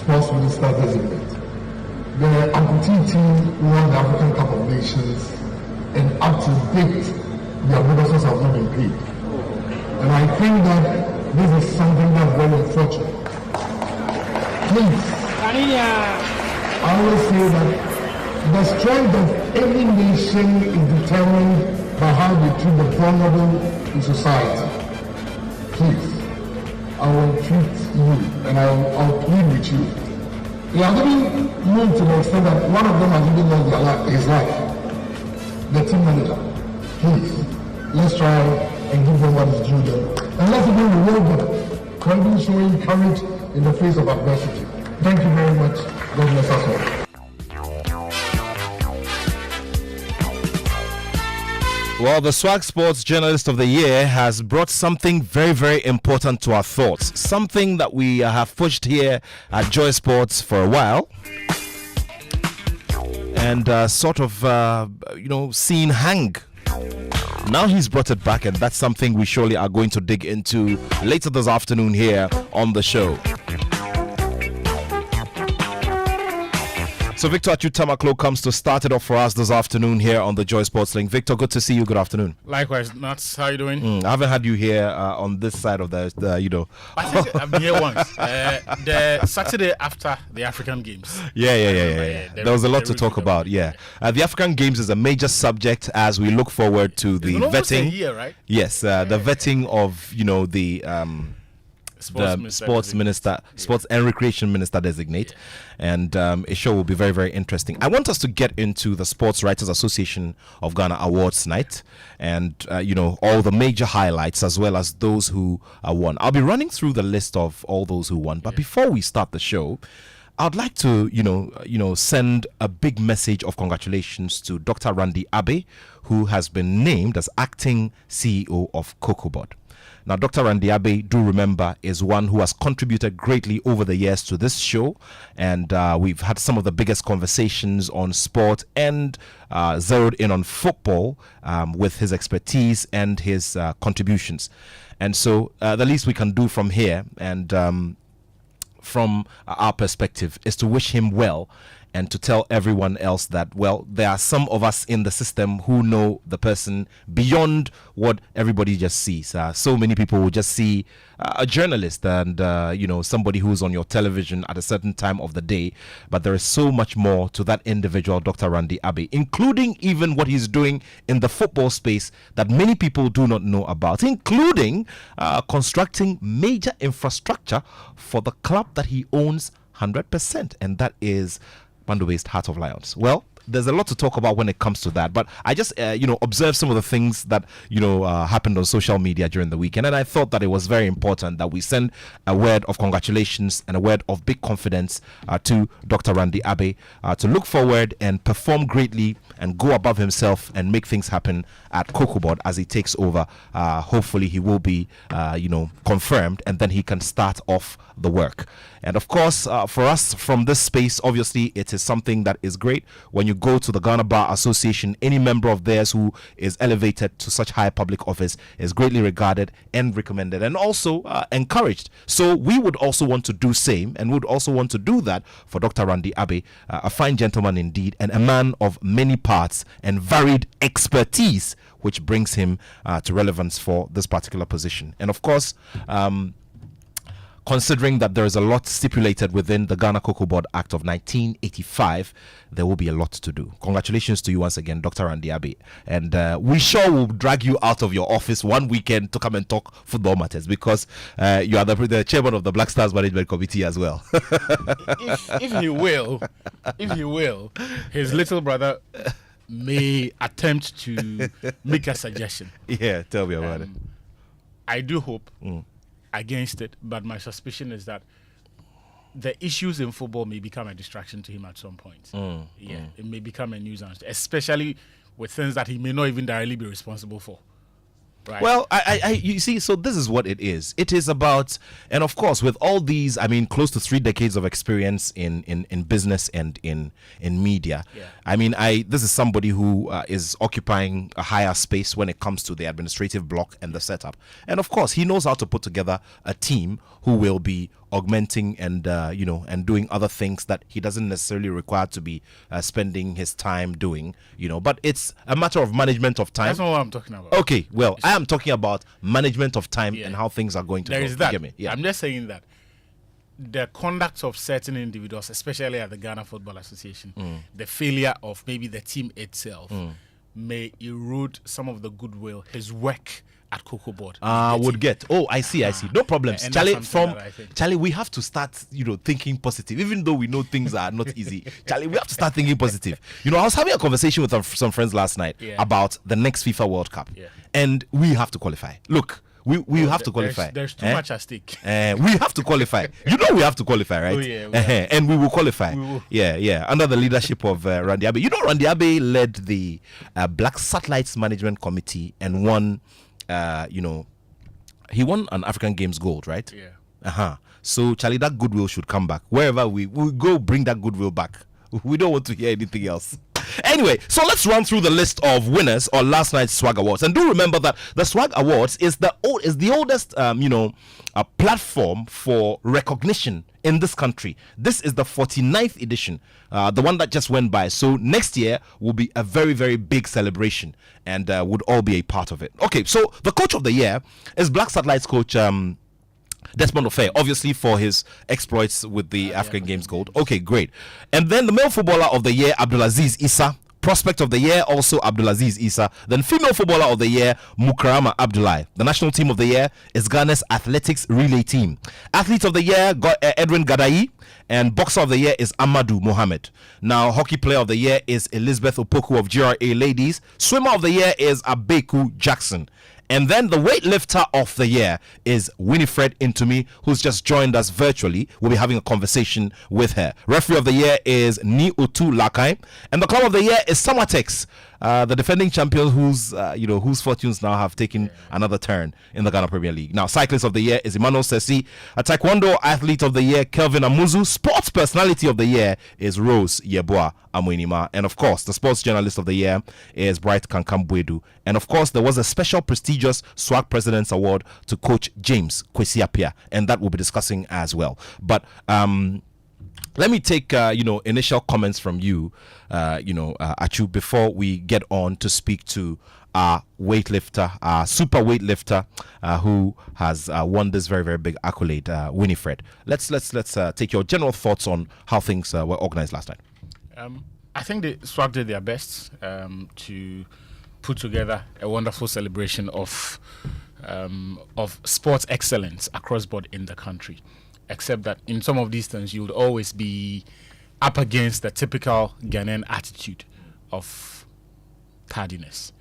sports minister designate. The amputee team won the African Cup of Nations, and up to date, their bonuses have not been paid. And I think that this is something that's very unfortunate. Please, I always say that the strength of any nation is determined by how they treat the vulnerable in society. Please, I will treat you and I'll plead with you. You have even moved to the extent that one of them has even lost his life. The team manager. Please, let's try and give them what is due them. And let's even reward them for even showing courage in the face of adversity. Thank you very much. God bless us all. Well, the Swag Sports Journalist of the Year has brought something very, very important to our thoughts. Something that we have pushed here at Joy Sports for a while. And seen hang. Now he's brought it back, and that's something we surely are going to dig into later this afternoon here on the show. So Victor Achutamaklo comes to start it off for us this afternoon here on the Joy Sports Link. Victor, good to see you. Good afternoon. Likewise, Nats. How are you doing? I haven't had you here on this side of the. I think I've been here once. The Saturday after the African Games. Yeah. There was a lot to talk about. Yeah. The African Games is a major subject as we look forward to the vetting. A year, right? Yes, the vetting of Sports and Recreation Minister designate, and a show will be very, very interesting. I want us to get into the Sports Writers Association of Ghana Awards night, and all the major highlights as well as those who won. I'll be running through the list of all those who won, but before we start the show, I'd like to send a big message of congratulations to Dr. Randy Abbey, who has been named as acting CEO of COCOBOD. Now, Dr. Randy Abbey, do remember, is one who has contributed greatly over the years to this show. And we've had some of the biggest conversations on sport and zeroed in on football with his expertise and his contributions. And so the least we can do from here and from our perspective is to wish him well and to tell everyone else that, well, there are some of us in the system who know the person beyond what everybody just sees. So many people will just see a journalist and, somebody who's on your television at a certain time of the day. But there is so much more to that individual, Dr. Randy Abbey, including even what he's doing in the football space that many people do not know about, including constructing major infrastructure for the club that he owns 100%, and that is Bando-based Heart of Lions. Well, there's a lot to talk about when it comes to that, but I just observed some of the things that happened on social media during the weekend, and I thought that it was very important that we send a word of congratulations and a word of big confidence to Dr. Randy Abbey to look forward and perform greatly and go above himself and make things happen at COCOBOD as he takes over. Hopefully he will be confirmed, and then he can start off the work. And of course, for us from this space, obviously it is something that is great when you go to the Ghana Bar Association. Any member of theirs who is elevated to such high public office is greatly regarded and recommended and also encouraged. So we would also want to do same, and would also want to do that for Dr. Randy Abbey, a fine gentleman indeed, and a man of many parts and varied expertise, which brings him to relevance for this particular position. And of course, considering that there is a lot stipulated within the Ghana COCOBOD Act of 1985, there will be a lot to do. Congratulations to you once again, Dr. Randy Abbey. And we sure will drag you out of your office one weekend to come and talk football matters, because you are the chairman of the Black Stars Management Committee as well. if you will, his little brother may attempt to make a suggestion. Yeah, tell me about it. I do hope against it, but my suspicion is that the issues in football may become a distraction to him at some point. It may become a nuisance, especially with things that he may not even directly be responsible for. Right. Well, you see, so this is what it is. It is about, and of course, with all these, I mean, close to 3 decades of experience in business and in media. Yeah. I mean, this is somebody who is occupying a higher space when it comes to the administrative block and the setup. And of course, he knows how to put together a team who will be augmenting and and doing other things that he doesn't necessarily require to be spending his time doing, but it's a matter of management of time. That's not what I'm talking about. Okay, well, I am talking about management of time and how things are going to go. There is that. You get me? Yeah. I'm just saying that the conduct of certain individuals, especially at the Ghana Football Association, the failure of maybe the team itself may erode some of the goodwill his work at Cocoa Board would get. Oh, I see. No problems. Charlie, we have to start, thinking positive, even though we know things are not easy. Charlie, we have to start thinking positive. I was having a conversation with some friends last night about the next FIFA World Cup, and we have to qualify. Look, we have to qualify. There's too much at stake. We have to qualify. We have to qualify, right? Oh, yeah, and we will qualify. We will. Yeah. Under the leadership of Randy Abbey. Randy Abbey led the Black Satellites Management Committee and won, he won an African Games gold, right? Yeah. So, Charlie, that goodwill should come back. Wherever we go, bring that goodwill back. We don't want to hear anything else. Anyway, so let's run through the list of winners on last night's Swag Awards. And do remember that the Swag Awards is the oldest, platform for recognition in this country. This is the 49th edition, the one that just went by. So next year will be a very, very big celebration and would all be a part of it. Okay, so the coach of the year is Black Satellites coach Desmond Ofair, obviously for his exploits with the African Games gold. Okay, great. And then the male footballer of the year, Abdulaziz Issa. Prospect of the year, also Abdulaziz Issa. Then female footballer of the year, Mukarama Abdullahi. The national team of the year is Ghana's athletics relay team. Athlete of the year, Edwin Gadai. And boxer of the year is Amadou Mohamed. Now, hockey player of the year is Elizabeth Opoku of GRA Ladies. Swimmer of the year is Abeku Jackson. And then the weightlifter of the year is Winifred Intumi, who's just joined us virtually. We'll be having a conversation with her. Referee of the year is Ni Otu Lakai. And the club of the year is Samatex, the defending champions whose fortunes now have taken another turn in the Ghana Premier League. Now, cyclist of the year is Emmanuel Sessi. A taekwondo athlete of the year, Kelvin Amuzu. Sports personality of the year is Rose Yeboah Amuinima. And of course, the sports journalist of the year is Bright Kankam-Buedu. And of course, there was a special prestigious SWAG President's Award to Coach James Kwesi-Appiah, and that we'll be discussing as well. But let me take initial comments from you, Achu, before we get on to speak to our weightlifter, our super weightlifter, who has won this very, very big accolade, Winifred. Let's take your general thoughts on how things were organized last night. I think the SWAG did their best to put together a wonderful celebration of sports excellence across board in the country. Except that in some of these things, you would always be up against the typical Ghanaian attitude of tardiness.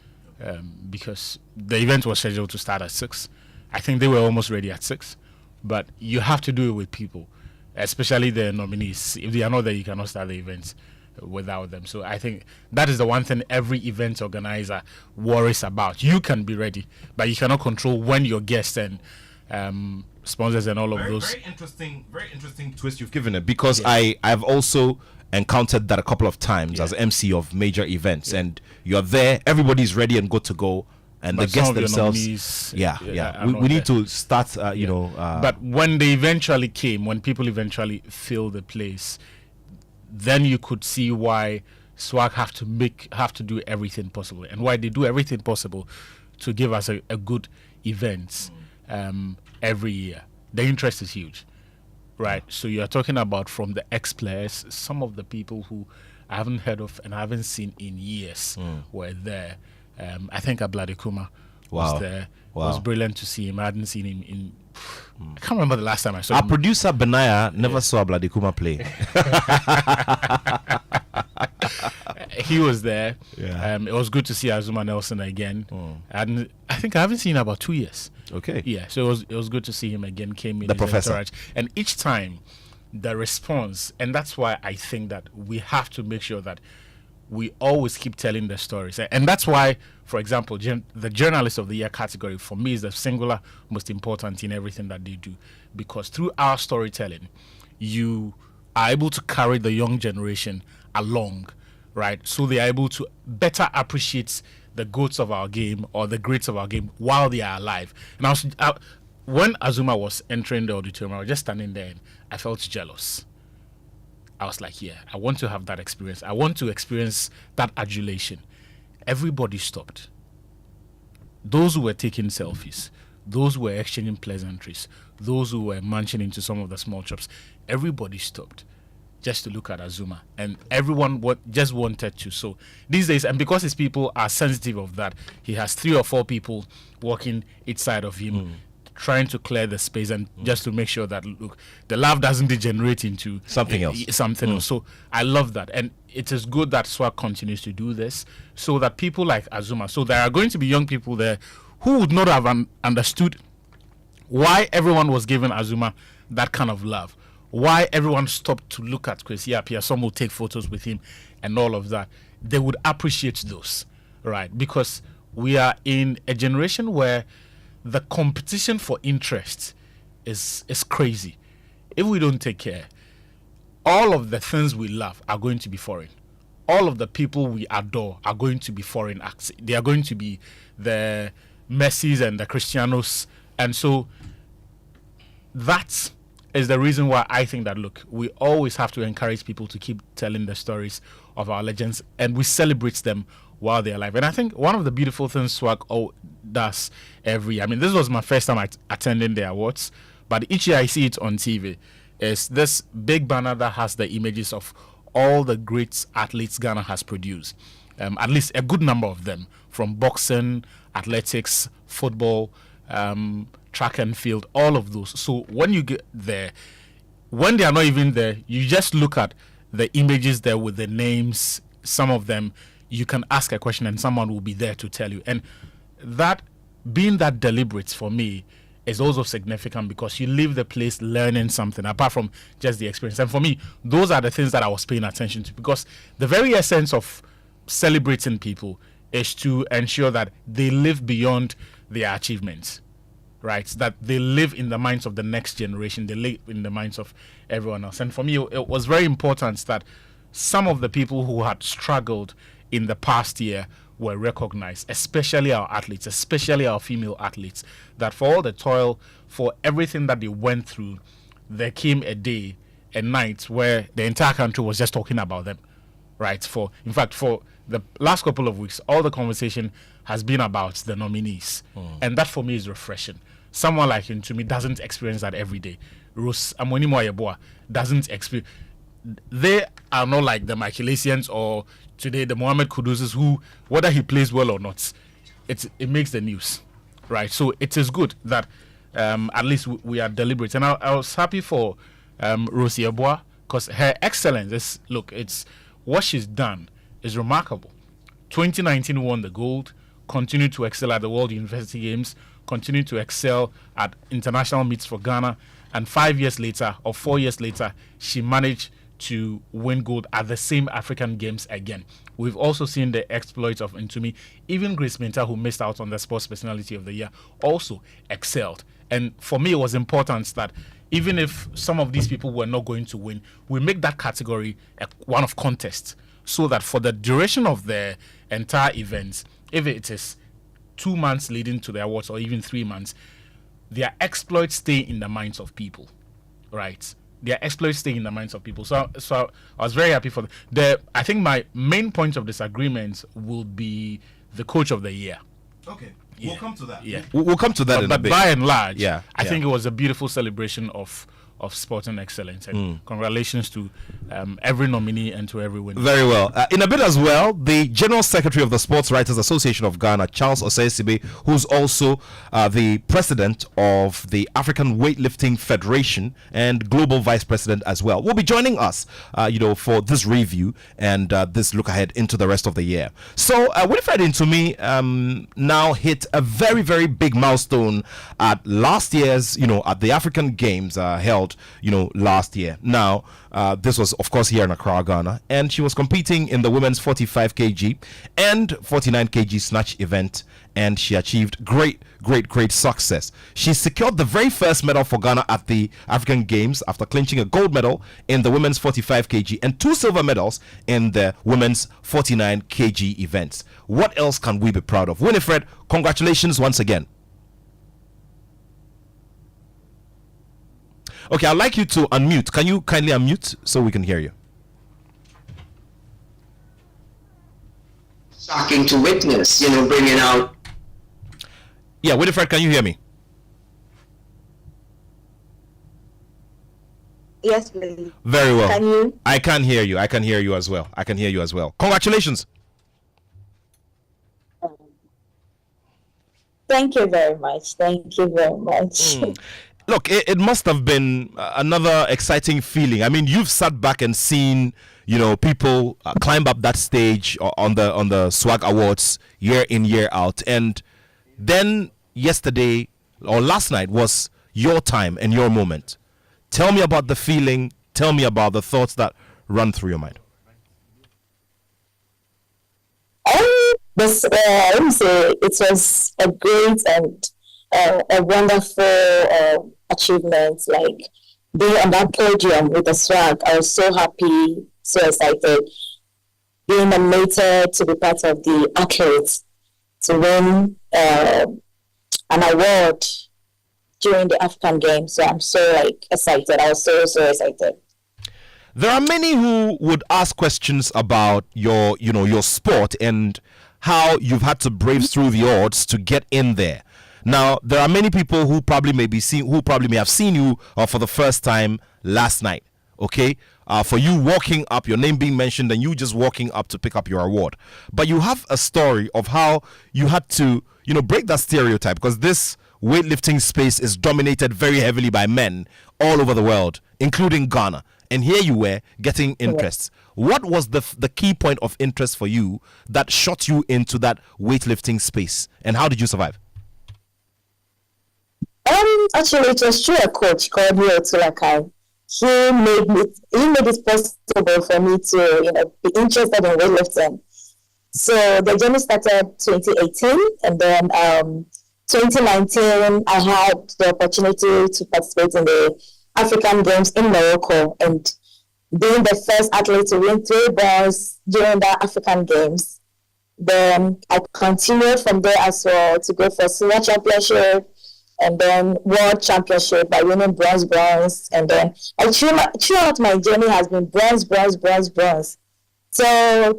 Because the event was scheduled to start at 6. I think they were almost ready at 6. But you have to do it with people, especially the nominees. If they are not there, you cannot start the event without them. So I think that is the one thing every event organizer worries about. You can be ready, but you cannot control when your guests and sponsors and all of those. Very interesting twist you've given it, because I've also encountered that a couple of times as MC of major events, and you're there, everybody's ready and good to go, and but the guests themselves, we need to start but when they eventually came, when people eventually filled the place, then you could see why SWAG have to do everything possible, and why they do everything possible to give us a good event every year. The interest is huge, right? So you're talking about from the ex-players, some of the people who I haven't heard of and I haven't seen in years were there. I think Abladikuma was there. It was brilliant to see him. I hadn't seen him in... I can't remember the last time I saw him. Our producer Benaya never saw Abladikuma play. He was there. It was good to see Azuma Nelson again. And I think I haven't seen him about 2 years. Okay. Yeah, so it was good to see him again. Came in the professor. Entourage. And each time, the response, and that's why I think that we have to make sure that we always keep telling the stories. And that's why, for example, the Journalist of the Year category for me is the singular most important in everything that they do. Because through our storytelling, you are able to carry the young generation along, right? So they are able to better appreciate the goats of our game or the greats of our game while they are alive. And when Azuma was entering the auditorium, I was just standing there and I felt jealous. I was like, yeah, I want to have that experience. I want to experience that adulation. Everybody stopped. Those who were taking selfies, those who were exchanging pleasantries, those who were munching into some of the small shops, everybody stopped just to look at Azuma. And everyone just wanted to. So these days, and because his people are sensitive of that, he has 3 or 4 people walking each side of him, trying to clear the space and just to make sure that, look, the laugh doesn't degenerate into something else. So I love that. And it is good that SWAC continues to do this so that people like Azuma, so there are going to be young people there who would not have understood why everyone was giving Azuma that kind of love, why everyone stopped to look at Kwesi Appiah, some will take photos with him and all of that. They would appreciate those, right? Because we are in a generation where the competition for interest is crazy. If we don't take care, all of the things we love are going to be foreign. All of the people we adore are going to be foreign acts. They are going to be the Messis and the Cristianos. And so that is the reason why I think that, look, we always have to encourage people to keep telling the stories of our legends, and we celebrate them while they're alive. And I think one of the beautiful things SWAC does every year, I mean, this was my first time attending the awards, but each year I see it on TV, is this big banner that has the images of all the great athletes Ghana has produced. At least a good number of them, from boxing, athletics, football, track and field, all of those. So when you get there, when they are not even there, you just look at the images there with the names. Some of them, you can ask a question and someone will be there to tell you. And that, being that deliberate for me, is also significant because you leave the place learning something apart from just the experience. And for me, those are the things that I was paying attention to, because the very essence of celebrating people is to ensure that they live beyond their achievements, right? That they live in the minds of the next generation, they live in the minds of everyone else. And for me, it was very important that some of the people who had struggled in the past year were recognized, especially our athletes, especially our female athletes, that for all the toil, for everything that they went through, there came a day, a night where the entire country was just talking about them, right? In fact, for the last couple of weeks, all the conversation has been about the nominees. And that for me is refreshing. Someone like him, to me, doesn't experience that every day. Rose Amonimo Ayeboah doesn't experience. They are not like the Michaelasians or today the Mohamed Kuduses, who, whether he plays well or not, it makes the news, right? So it is good that at least we are deliberate. And I was happy for Rosie Ayeboah, because her excellence it's what she's done is remarkable. 2019 won the gold, continued to excel at the World University Games, continued to excel at international meets for Ghana, and 4 years later, she managed to win gold at the same African Games again. We've also seen the exploits of Ntumi. Even Grace Minta, who missed out on the Sports Personality of the Year, also excelled. And for me, it was important that even if some of these people were not going to win, we make that category one of contest, so that for the duration of the entire event, if it is 2 months leading to the awards or even 3 months, their exploits stay in the minds of people, right? Their exploits stay in the minds of people. So I was very happy for I think my main point of disagreement will be the coach of the year. Okay, yeah. We'll come to that. Yeah, we'll come to that in a bit. But by and large, I yeah. think it was a beautiful celebration of sporting excellence, and congratulations to every nominee and to every winner. Very well. In a bit as well, the General Secretary of the Sports Writers Association of Ghana, Charles Osei-Sibe, who's also the President of the African Weightlifting Federation and Global Vice President as well, will be joining us, for this review and this look ahead into the rest of the year. So, Winifred Ntumi now hit a very, very big milestone at last year's, at the African Games held last year. Now, this was, of course, here in Accra, Ghana, and she was competing in the women's 45 kg and 49 kg snatch event, and she achieved great success. She secured the very first medal for Ghana at the African Games after clinching a gold medal in the women's 45 kg and 2 silver medals in the women's 49 kg events. What else can we be proud of? Winifred, congratulations once again. Okay, I'd like you to unmute. Can you kindly unmute so we can hear you? Shocking to witness, bringing out. Yeah, Winifred, can you hear me? Yes, please. Very well. Can you? I can hear you. I can hear you as well. I can hear you as well. Congratulations. Thank you very much. Thank you very much. Look, it must have been another exciting feeling. I mean, you've sat back and seen, people climb up that stage on the Swag Awards year in, year out, and then yesterday or last night was your time and your moment. Tell me about the feeling. Tell me about the thoughts that run through your mind. Let me say it was a great and a wonderful achievement. Like being on that podium with the swag, I was so happy, so excited. Being nominated to be part of the athletes to win an award during the African Games. So I'm so excited. I was so excited. There are many who would ask questions about your sport and how you've had to brave through the odds to get in there. Now, there are many people who probably may have seen you for the first time last night. Okay, for you walking up, your name being mentioned, and you just walking up to pick up your award. But you have a story of how you had to, break that stereotype, because this weightlifting space is dominated very heavily by men all over the world, including Ghana. And here you were getting interests. What was the key point of interest for you that shot you into that weightlifting space, and how did you survive? Actually, it was through a coach called Tulakai. He made it possible for me to, be interested in weightlifting. So the journey started 2018, and then 2019, I had the opportunity to participate in the African Games in Morocco, and being the first athlete to win 3 bronze during the African Games. Then I continued from there as well to go for senior championship and then world championship by winning bronze. And then throughout my journey has been bronze. So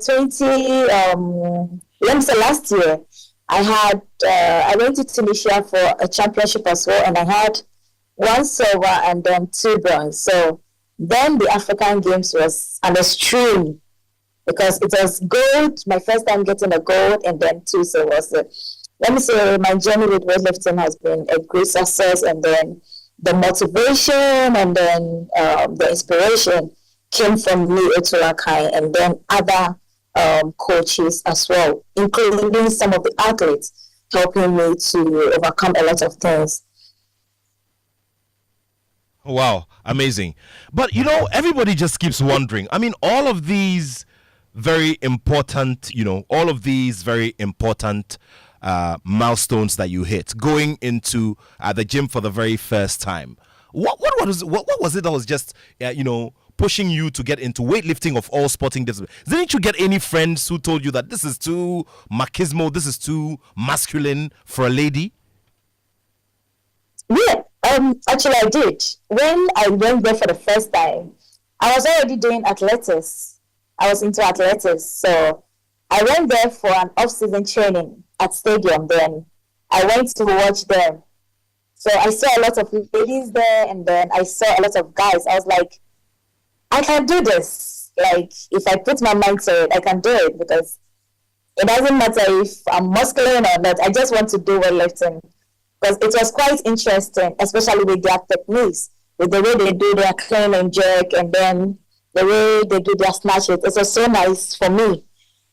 last year, I went to Tunisia for a championship as well, and I had 1 silver and then 2 bronze. So then the African Games was an extreme because it was gold, my first time getting a gold, and then 2 silver. So let me say my journey with weightlifting has been a great success, and then the motivation and then the inspiration came from me, Otulakai, and then other coaches as well, including some of the athletes helping me to overcome a lot of things. Wow, amazing. But everybody just keeps wondering. I mean, all of these very important milestones that you hit, going into the gym for the very first time. What was it that was just pushing you to get into weightlifting of all sporting disciplines? Didn't you get any friends who told you that this is too machismo, this is too masculine for a lady? Yeah, actually I did. When I went there for the first time, I was already doing athletics. I was into athletics. So I went there for an off-season training at stadium. Then I went to watch them. So I saw a lot of ladies there, and then I saw a lot of guys. I was like, I can do this. Like, if I put my mind to it, I can do it, because it doesn't matter if I'm muscular or not. I just want to do weightlifting. Because it was quite interesting, especially with their techniques, with the way they do their clean and jerk, and then the way they do their snatch. It was so nice for me.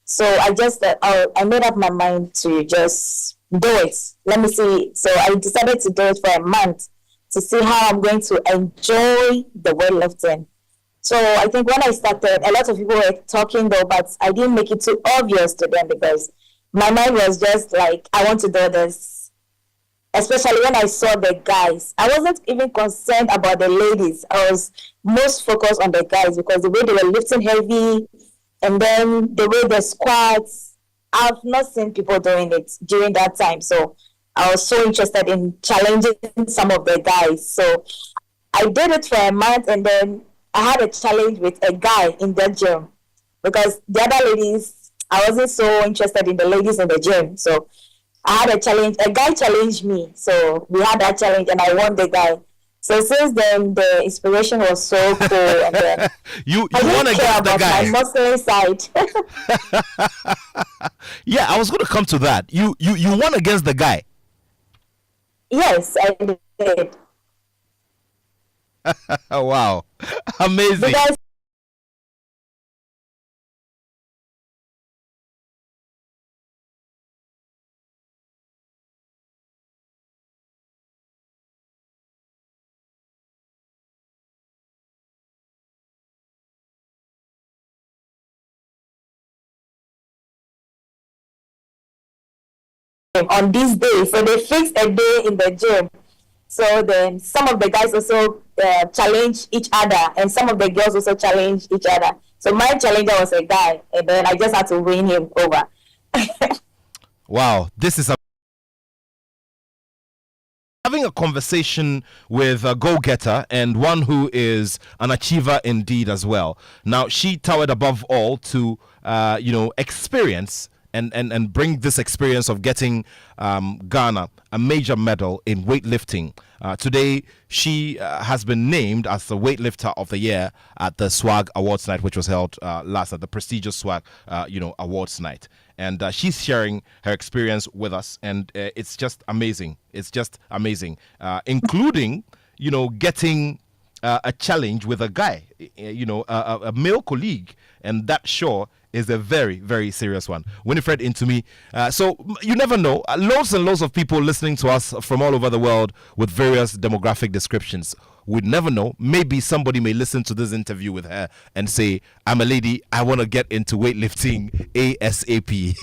So I made up my mind to just do it. Let me see. So I decided to do it for a month to see how I'm going to enjoy the weightlifting. So I think when I started, a lot of people were talking though, but I didn't make it too obvious to them because my mind was just like, I want to do this. Especially when I saw the guys. I wasn't even concerned about the ladies. I was most focused on the guys because the way they were lifting heavy and then the way they squats, I've not seen people doing it during that time. So I was so interested in challenging some of the guys. So I did it for a month, and then I had a challenge with a guy in the gym because the other ladies, I wasn't so interested in the ladies in the gym. So I had a challenge. A guy challenged me. So we had that challenge, and I won the guy. So since then, the inspiration was so cool. And then you I won didn't care against the about guy. my muscular side. Yeah, I was going to come to that. You won against the guy. Yes, I did. Oh, wow. Amazing. Because on this day, so they fixed a day in the gym. So then some of the guys also challenge each other, and some of the girls also challenge each other. So my challenger was a guy, and then I just had to win him over. Wow, this is having a conversation with a go-getter and one who is an achiever indeed as well. Now, she towered above all to, experience and bring this experience of getting Ghana a major medal in weightlifting. Today, she has been named as the weightlifter of the year at the SWAG Awards Night, which was held last night, the prestigious SWAG, Awards Night. And she's sharing her experience with us, and it's just amazing. It's just amazing, including, getting a challenge with a guy, a male colleague, and that sure is a very, very serious one. Winifred into me. So you never know. Loads and loads of people listening to us from all over the world with various demographic descriptions. We'd never know. Maybe somebody may listen to this interview with her and say, I'm a lady, I want to get into weightlifting ASAP.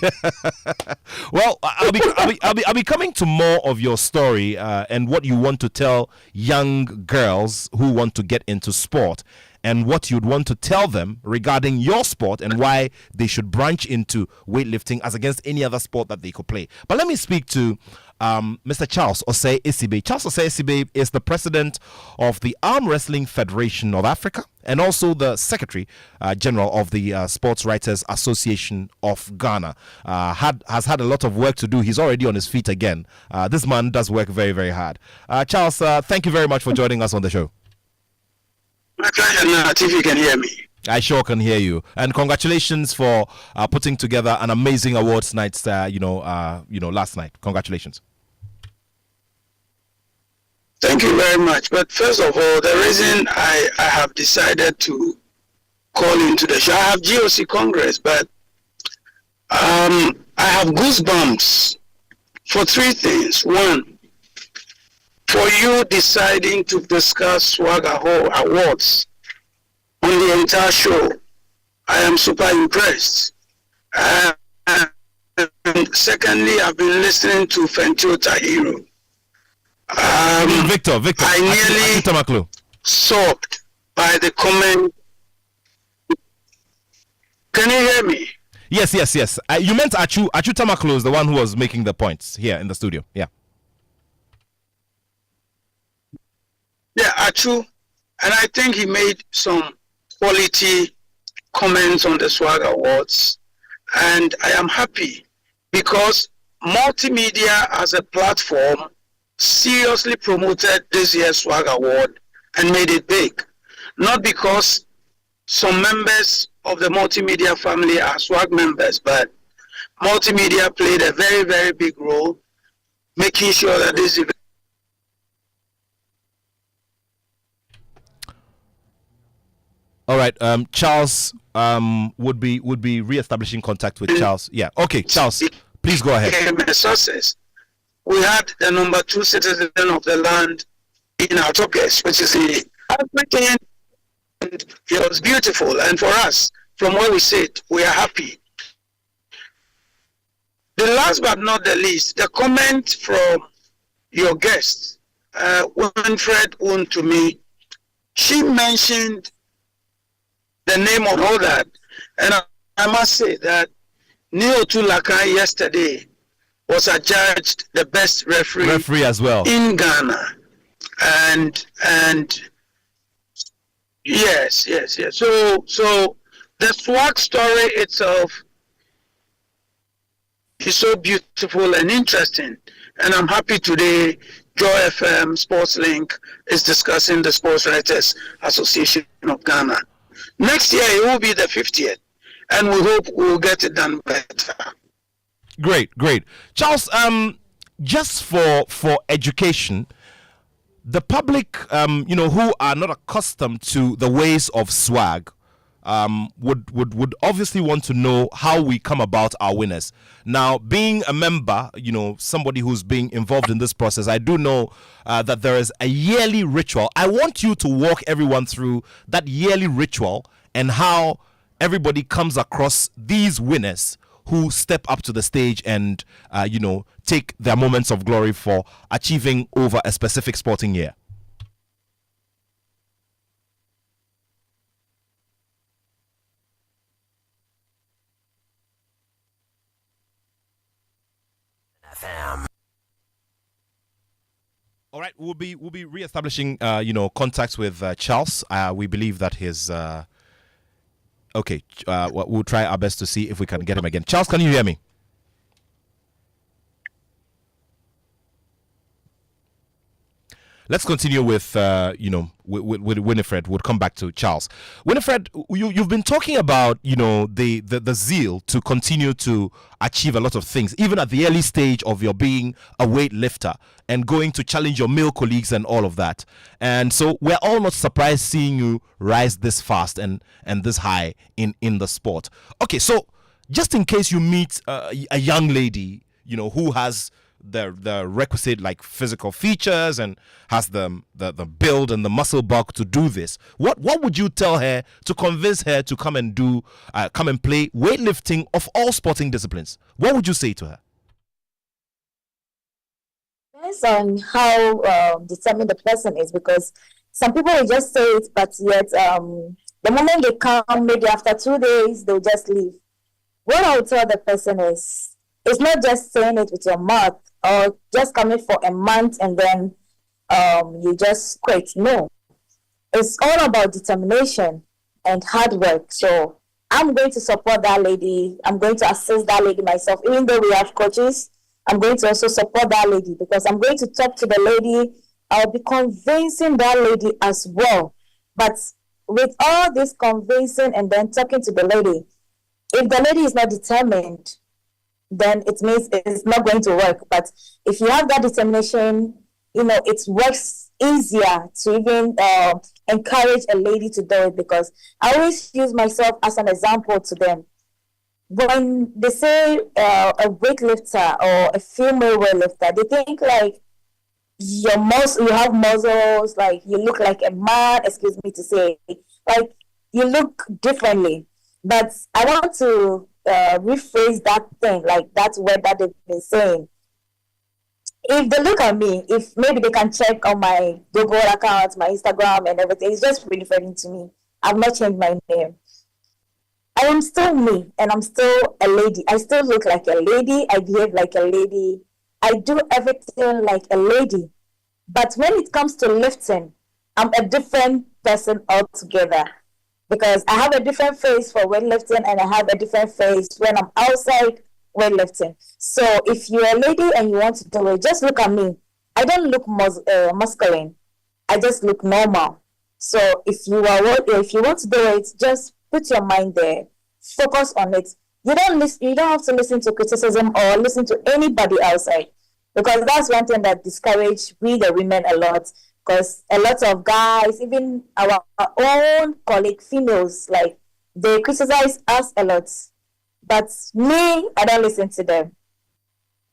Well, I'll be coming to more of your story and what you want to tell young girls who want to get into sport, and what you'd want to tell them regarding your sport and why they should branch into weightlifting as against any other sport that they could play. But let me speak to Mr. Charles Osei Isibe. Charles Osei Isibe is the president of the Arm Wrestling Federation of Africa and also the Secretary General of the Sports Writers Association of Ghana. Has had a lot of work to do. He's already on his feet again. This man does work very, very hard. Charles, thank you very much for joining us on the show. My pleasure, Nat, if you can hear me. I sure can hear you, and congratulations for putting together an amazing awards night. Last night. Congratulations. Thank you very much. But first of all, the reason I have decided to call into the show, I have GOC Congress, but I have goosebumps for three things. One, for you deciding to discuss Swagger Awards on the entire show, I am super impressed. And secondly, I've been listening to Fentio Tahiro. Victor, I nearly sobbed by the comment. Can you hear me? Yes. You meant Achu Tamaklo is the one who was making the points here in the studio. Yeah. Yeah, Achu, and I think he made some quality comments on the SWAG Awards, and I am happy because multimedia as a platform seriously promoted this year's SWAG Award and made it big. Not because some members of the multimedia family are SWAG members, but multimedia played a very, very big role making sure that this event. All right, Charles would be re-establishing contact with Charles. Yeah, okay, Charles, please go ahead. Success. We had the number 2 citizen of the land in our top guest, which is everything. It was beautiful, and for us, from where we sit, we are happy. The last but not the least, the comment from your guest, Winfred Oon to me, she mentioned the name of all that, and I must say that Neo Tulakan yesterday was adjudged the best referee as well in Ghana, and Yes. So the swag story itself is so beautiful and interesting. And I'm happy today Joy FM Sports Link is discussing the Sports Writers Association of Ghana. Next year it will be the 50th, and we hope we'll get it done better. Great. Charles, just for education, the public, who are not accustomed to the ways of swag, would obviously want to know how we come about our winners. Now, being a member, somebody who's being involved in this process, I do know that there is a yearly ritual. I want you to walk everyone through that yearly ritual and how everybody comes across these winners who step up to the stage and, take their moments of glory for achieving over a specific sporting year. All right, we'll be reestablishing contacts with Charles. We believe that his okay. We'll try our best to see if we can get him again. Charles, can you hear me? Let's continue with with Winifred. We'll come back to Charles. Winifred, you've been talking about the zeal to continue to achieve a lot of things, even at the early stage of your being a weightlifter and going to challenge your male colleagues and all of that. And so we're all not surprised seeing you rise this fast and this high in the sport. Okay, so just in case you meet a young lady, who has the requisite physical features and has the build and the muscle bulk to do this, what would you tell her to convince her to come and play weightlifting of all sporting disciplines? What would you say to her? Depends on how determined the person is, because some people will just say it, but yet the moment they come, maybe after 2 days, they'll just leave. What I would tell the person is, it's not just saying it with your mouth or just coming for a month and then you just quit. No, it's all about determination and hard work. So I'm going to support that lady. I'm going to assist that lady myself. Even though we have coaches, I'm going to also support that lady, because I'm going to talk to the lady. I'll be convincing that lady as well. But with all this convincing and then talking to the lady, if the lady is not determined, then it means it's not going to work. But if you have that determination, it works easier to even encourage a lady to do it, because I always use myself as an example to them. When they say a weightlifter or a female weightlifter, they think you have muscles, you look like a man, excuse me to say, you look differently. But I want to rephrase that thing, that word that they've been saying. If they look at me, if maybe they can check on my Google account, my Instagram and everything, it's just referring to me. I've not changed my name. I am still me, and I'm still a lady. I still look like a lady. I behave like a lady. I do everything like a lady. But when it comes to lifting, I'm a different person altogether, because I have a different face for weightlifting and I have a different face when I'm outside weightlifting. So if you're a lady and you want to do it, just look at me. I don't look masculine. I just look normal. So if you want to do it, just put your mind there. Focus on it. You don't have to listen to criticism or listen to anybody outside, because that's one thing that discourages we the women a lot. Because a lot of guys, even our own colleague females, they criticize us a lot. But me, I don't listen to them.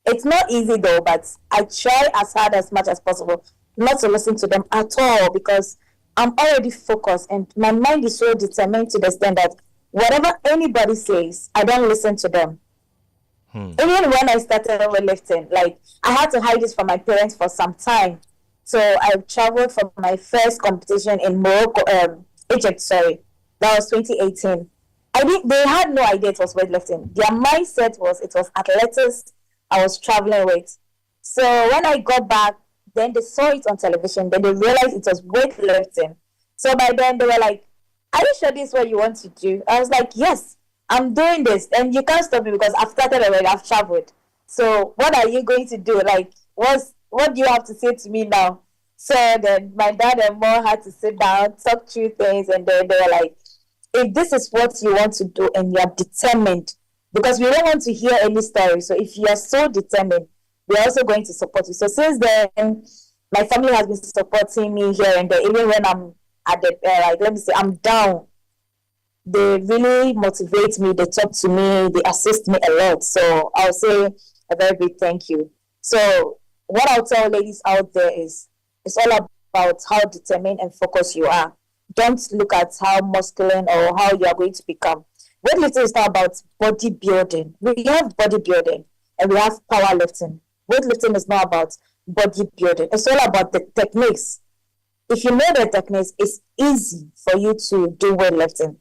It's not easy though, but I try as hard as much as possible not to listen to them at all, because I'm already focused and my mind is so determined to the extent that whatever anybody says, I don't listen to them. Even when I started weightlifting, I had to hide this from my parents for some time. So I traveled for my first competition in Egypt, sorry. That was 2018. They had no idea it was weightlifting. Their mindset was it was athletics I was traveling with. So when I got back, then they saw it on television. Then they realized it was weightlifting. So by then they were like, are you sure this is what you want to do? I was like, yes, I'm doing this. And you can't stop me because I've started already. I've traveled. So what are you going to do? Like, what do you have to say to me now? So then my dad and mom had to sit down, talk through things. And then they were like, if this is what you want to do and you're determined, because we don't want to hear any story. So if you are so determined, we're also going to support you. So since then, my family has been supporting me here and there, even when I'm at the, like, let me say, I'm down. They really motivate me, they talk to me, they assist me a lot. So I'll say a very big thank you. So what I'll tell ladies out there is, it's all about how determined and focused you are. Don't look at how masculine or how you are going to become. Weightlifting is not about bodybuilding. We have bodybuilding and we have powerlifting. Weightlifting is not about bodybuilding. It's all about the techniques. If you know the techniques, it's easy for you to do weightlifting.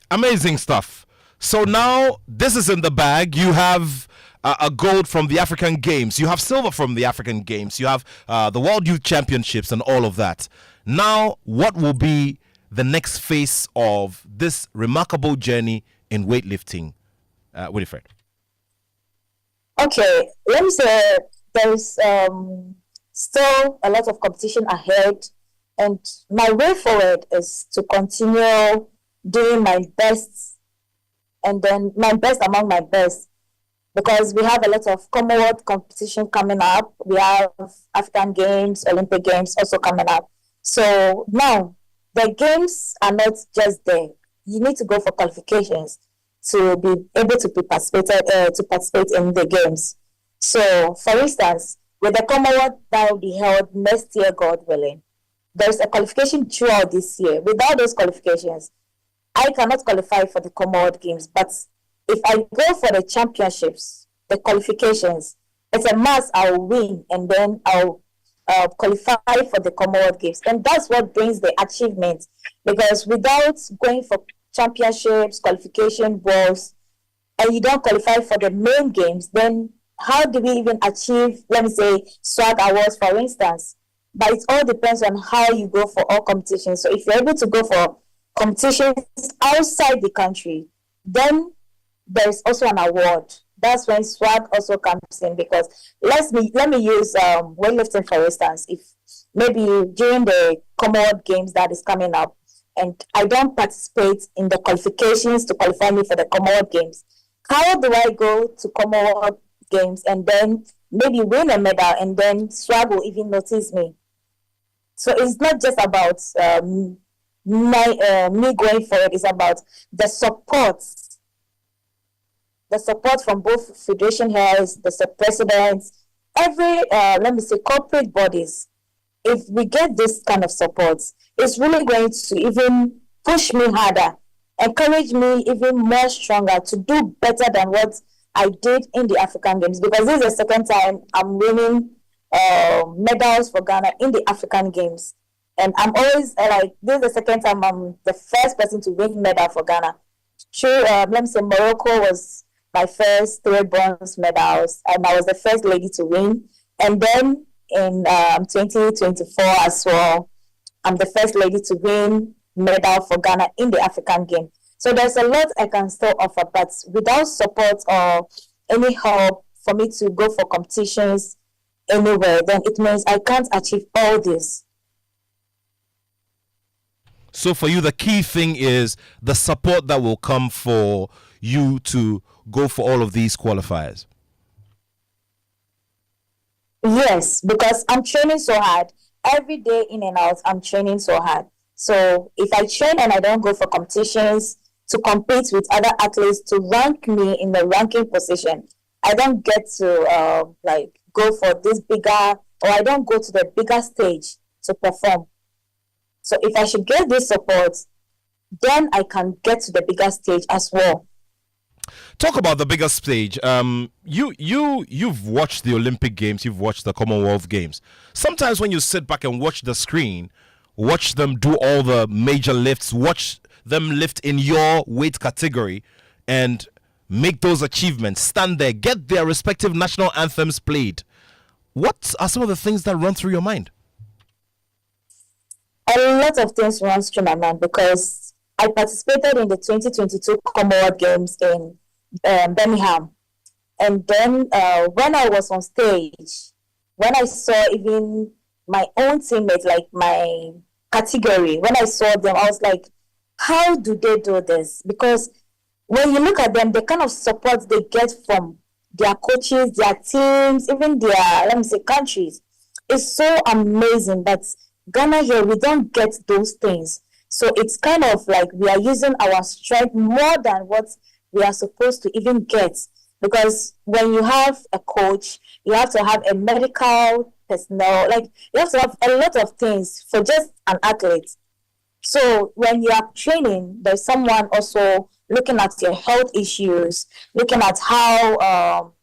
Amazing stuff. So now this is in the bag. You have a gold from the African Games. You have silver from the African Games. You have the World Youth Championships and all of that. Now, what will be the next phase of this remarkable journey in weightlifting, Winifred? Okay, let me say there's still a lot of competition ahead, and my way forward is to continue doing my best, and then my best among my best, because we have a lot of Commonwealth competition coming up. We have African Games, Olympic Games also coming up. So now the games are not just there. You need to go for qualifications to be able to participate in the games. So, for instance, with the Commonwealth that will be held next year, God willing, there's a qualification throughout this year. Without those qualifications, I cannot qualify for the Commonwealth Games. But if I go for the championships, the qualifications, it's a must. I'll win, and then I'll qualify for the Commonwealth Games. And that's what brings the achievement. Because without going for championships, qualification balls, and you don't qualify for the main games, then how do we even achieve, let me say, swag awards, for instance? But it all depends on how you go for all competitions. So if you're able to go for competitions outside the country, then there's also an award. That's when swag also comes in, because let me use weightlifting, for instance. If maybe during the Commonwealth Games that is coming up, and I don't participate in the qualifications to qualify me for the Commonwealth Games, how do I go to Commonwealth Games and then maybe win a medal, and then swag will even notice me? So it's not just about me going for it. It's about the support from both federation heads, the presidents, every, let me say, corporate bodies. If we get this kind of support, it's really going to even push me harder, encourage me even more stronger to do better than what I did in the African Games, because this is the second time I'm winning medals for Ghana in the African Games. And I'm always like, this is the second time I'm the first person to win medal for Ghana. True, let me say, Morocco was my first 3 bronze medals, and I was the first lady to win. And then in 2024 as well, I'm the first lady to win medal for Ghana in the African Game. So there's a lot I can still offer, but without support or any help for me to go for competitions anywhere, then it means I can't achieve all this. So for you, the key thing is the support that will come for you to go for all of these qualifiers. Yes, because I'm training so hard. Every day in and out, I'm training so hard. So if I train and I don't go for competitions to compete with other athletes to rank me in the ranking position, I don't get to go for this bigger, or I don't go to the bigger stage to perform. So if I should get this support, then I can get to the bigger stage as well. Talk about the bigger stage. You've watched the Olympic Games, you've watched the Commonwealth Games. Sometimes when you sit back and watch the screen, watch them do all the major lifts, watch them lift in your weight category and make those achievements, stand there, get their respective national anthems played. What are some of the things that run through your mind? A lot of things runs through my mind because I participated in the 2022 Commonwealth Games in Birmingham. And then when I was on stage, when I saw even my own teammates, like my category, when I saw them, I was like, how do they do this? Because when you look at them, the kind of support they get from their coaches, their teams, even their, let me say, countries, is so amazing. But Ghana here, we don't get those things. So it's kind of like we are using our strength more than what we are supposed to even get. Because when you have a coach, you have to have a medical personnel, like you have to have a lot of things for just an athlete. So when you are training, there's someone also looking at your health issues, looking at how,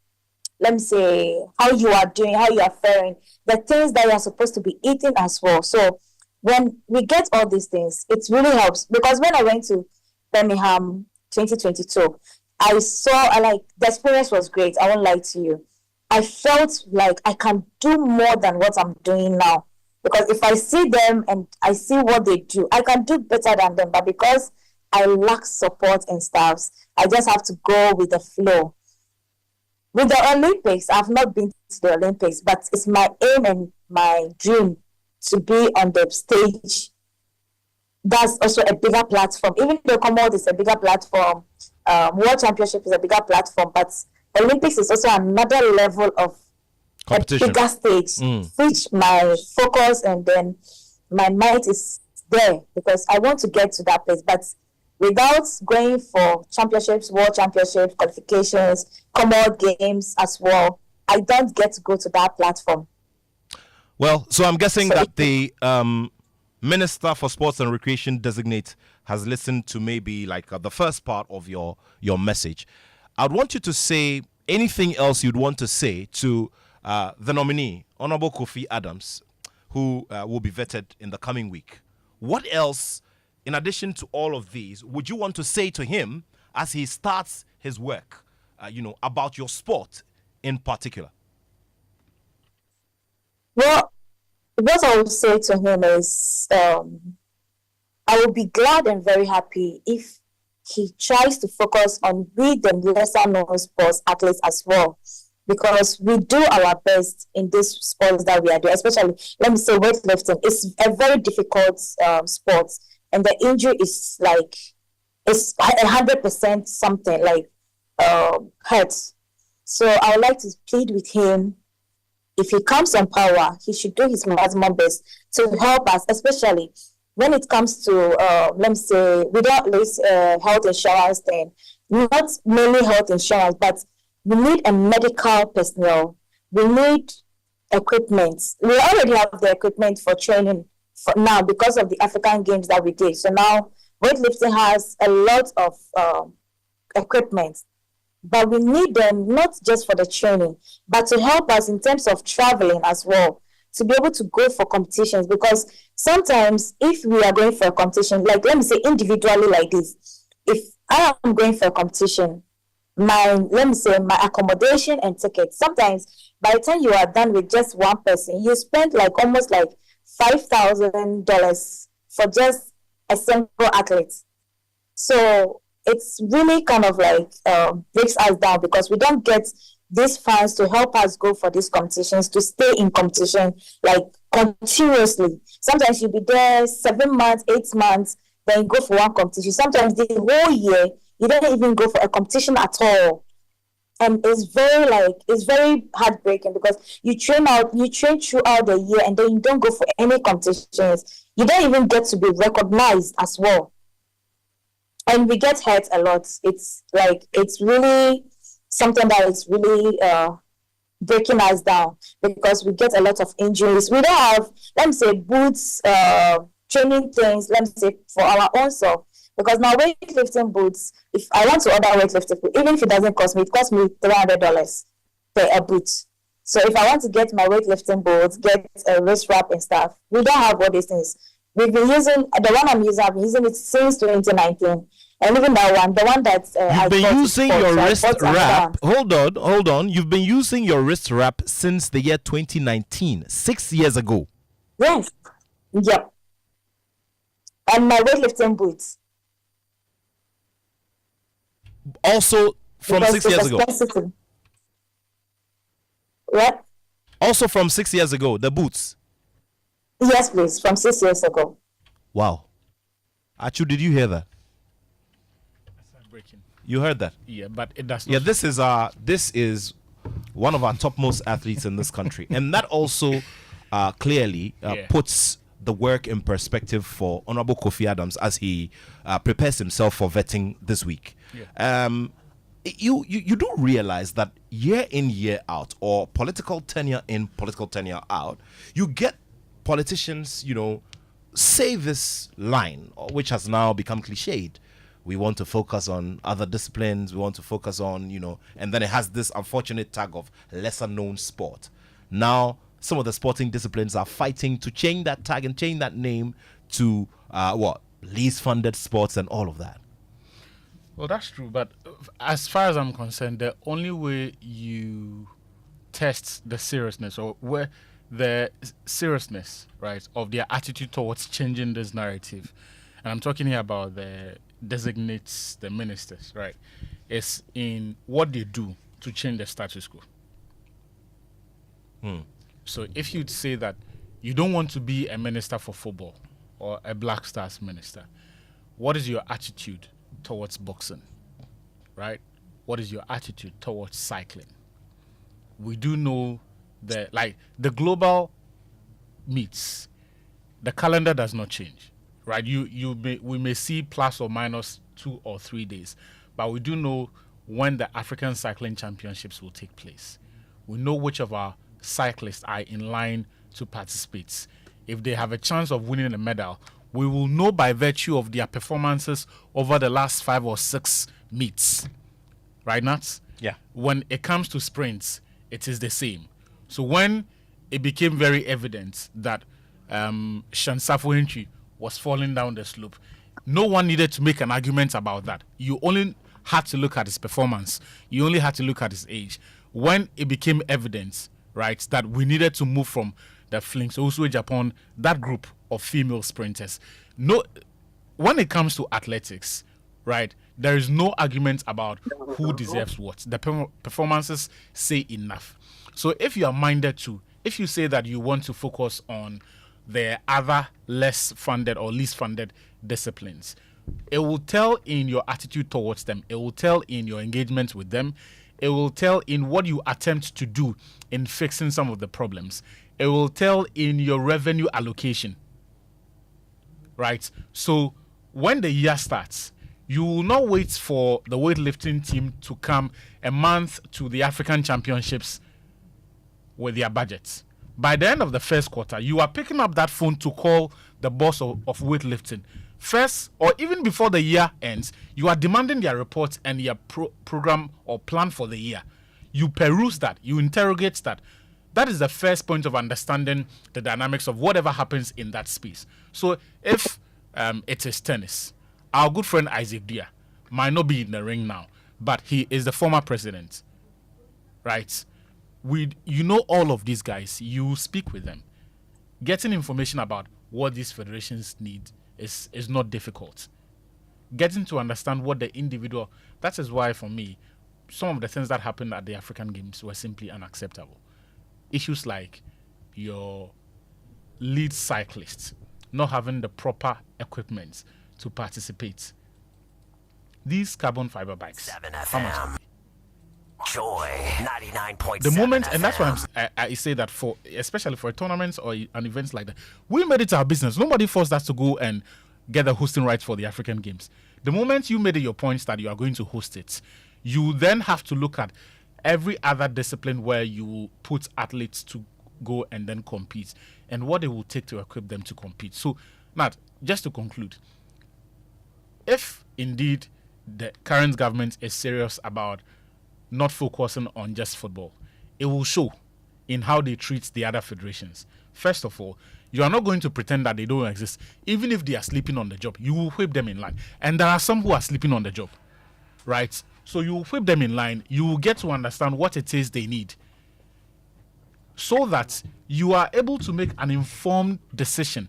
let me say, how you are doing, how you are faring, the things that you are supposed to be eating as well. So when we get all these things, it really helps. Because when I went to Birmingham 2022, I saw, like, the experience was great. I won't lie to you. I felt like I can do more than what I'm doing now. Because if I see them and I see what they do, I can do better than them. But because I lack support and stuff, I just have to go with the flow. With the Olympics, I've not been to the Olympics, but it's my aim and my dream to be on the stage. That's also a bigger platform. Even the Commonwealth is a bigger platform. World Championship is a bigger platform, but Olympics is also another level of competition, a bigger stage, which my focus and then my mind is there because I want to get to that place. But without going for championships, world championships, qualifications, Commonwealth Games as well, I don't get to go to that platform. Well, so I'm guessing that the Minister for Sports and Recreation designate has listened to maybe like the first part of your message. I'd want you to say anything else you'd want to say to the nominee, Honorable Kofi Adams, who will be vetted in the coming week. What else, in addition to all of these, would you want to say to him as he starts his work, about your sport in particular? Well, what I would say to him is I will be glad and very happy if he tries to focus on the lesser known sports athletes as well, because we do our best in this sports that we are doing, especially, let me say, weightlifting. It's a very difficult sport, and the injury is like, it's 100% something like hurts. So I would like to plead with him, if he comes on power, he should do his maximum best to help us, especially when it comes to, let me say, without this health insurance thing, not mainly health insurance, but we need a medical personnel. We need equipment. We already have the equipment for training for now because of the African Games that we did. So now weightlifting has a lot of equipment. But we need them not just for the training, but to help us in terms of traveling as well, to be able to go for competitions. Because sometimes if we are going for a competition, like let me say individually like this, if I am going for a competition, my accommodation and tickets, sometimes by the time you are done with just one person, you spend like almost like $5,000 for just a single athlete. So it's really kind of like breaks us down because we don't get these funds to help us go for these competitions, to stay in competition like continuously. Sometimes you'll be there 7 months, 8 months, then you go for one competition. Sometimes the whole year, you don't even go for a competition at all. And it's very heartbreaking because you train throughout the year and then you don't go for any competitions. You don't even get to be recognized as well. And we get hurt a lot. It's really something that is really breaking us down because we get a lot of injuries. We don't have, let me say, boots, training things, let me say, for our own self. Because now weightlifting boots, if I want to order weightlifting boot, even if it doesn't cost me, it costs me $300 per a boot. So if I want to get my weightlifting boots, get a wrist wrap and stuff, we don't have all these things. We've been using, the one I've been using it since 2019. And even that one, the one that you've been using your wrist wrap. Hold on. You've been using your wrist wrap since the year 2019, 6 years ago. Yes. Yep. And my weightlifting boots. Also from Because 6 it years was ago. sensitive. What? Also from 6 years ago, the boots. Yes, please, from 6 years ago. Wow. Achu, did you hear that? Breaking. You heard that? Yeah, but it does not. Yeah, this is one of our topmost athletes in this country, and that also clearly puts the work in perspective for Honorable Kofi Adams as he prepares himself for vetting this week. Yeah. You do realize that year in, year out, or political tenure in, political tenure out, you get politicians, say this line, which has now become cliched. We want to focus on other disciplines. We want to focus on, and then it has this unfortunate tag of lesser known sport. Now, some of the sporting disciplines are fighting to change that tag and change that name to least funded sports and all of that. Well, that's true. But as far as I'm concerned, the only way you test the seriousness or where the seriousness, right, of their attitude towards changing this narrative, and I'm talking here about the designates, the ministers, right, is in what they do to change the status quo. So if you'd say that you don't want to be a minister for football or a Black Stars minister, what is your attitude towards boxing, right? What is your attitude towards cycling? We do know that, like, the global meets, the calendar does not change, right? We may see plus or minus 2 or 3 days, but we do know when the African Cycling Championships will take place. We know which of our cyclists are in line to participate. If they have a chance of winning a medal, we will know by virtue of their performances over the last 5 or 6 meets. Right, Nats? Yeah. When it comes to sprints, it is the same. So when it became very evident that Shansafo Entry was falling down the slope, no one needed to make an argument about that. You only had to look at his performance. You only had to look at his age. When it became evident, right, that we needed to move from the Flinks, also Japan, that group of female sprinters. No, when it comes to athletics, right, there is no argument about who deserves what. The performances say enough. So if you are minded to, if you say that you want to focus on the other less funded or least funded disciplines, it will tell in your attitude towards them. It will tell in your engagement with them. It will tell in what you attempt to do in fixing some of the problems. It will tell in your revenue allocation, right? So when the year starts, you will not wait for the weightlifting team to come a month to the African Championships with their budgets. By the end of the first quarter, you are picking up that phone to call the boss of weightlifting. First, or even before the year ends, you are demanding their reports and their program or plan for the year. You peruse that, you interrogate that. That is the first point of understanding the dynamics of whatever happens in that space. So if it is tennis, our good friend Isaac Dia might not be in the ring now, but he is the former president, right? You know all of these guys. You speak with them. Getting information about what these federations need is not difficult. Getting to understand what the individual... That is why, for me, some of the things that happened at the African Games were simply unacceptable. Issues like your lead cyclists not having the proper equipment to participate. These carbon fiber bikes. 7 FM. Joy 99.7. The moment, and that's why I say that for, especially for tournaments or an events like that, we made it our business. Nobody forced us to go and get the hosting rights for the African Games. The moment you made it your point that you are going to host it, you then have to look at every other discipline where you put athletes to go and then compete and what it will take to equip them to compete. So, Nat, just to conclude, if indeed the current government is serious about not focusing on just football, it will show in how they treat the other federations. First of all, you are not going to pretend that they don't exist. Even if they are sleeping on the job, you will whip them in line. And there are some who are sleeping on the job, right? So you will whip them in line. You will get to understand what it is they need so that you are able to make an informed decision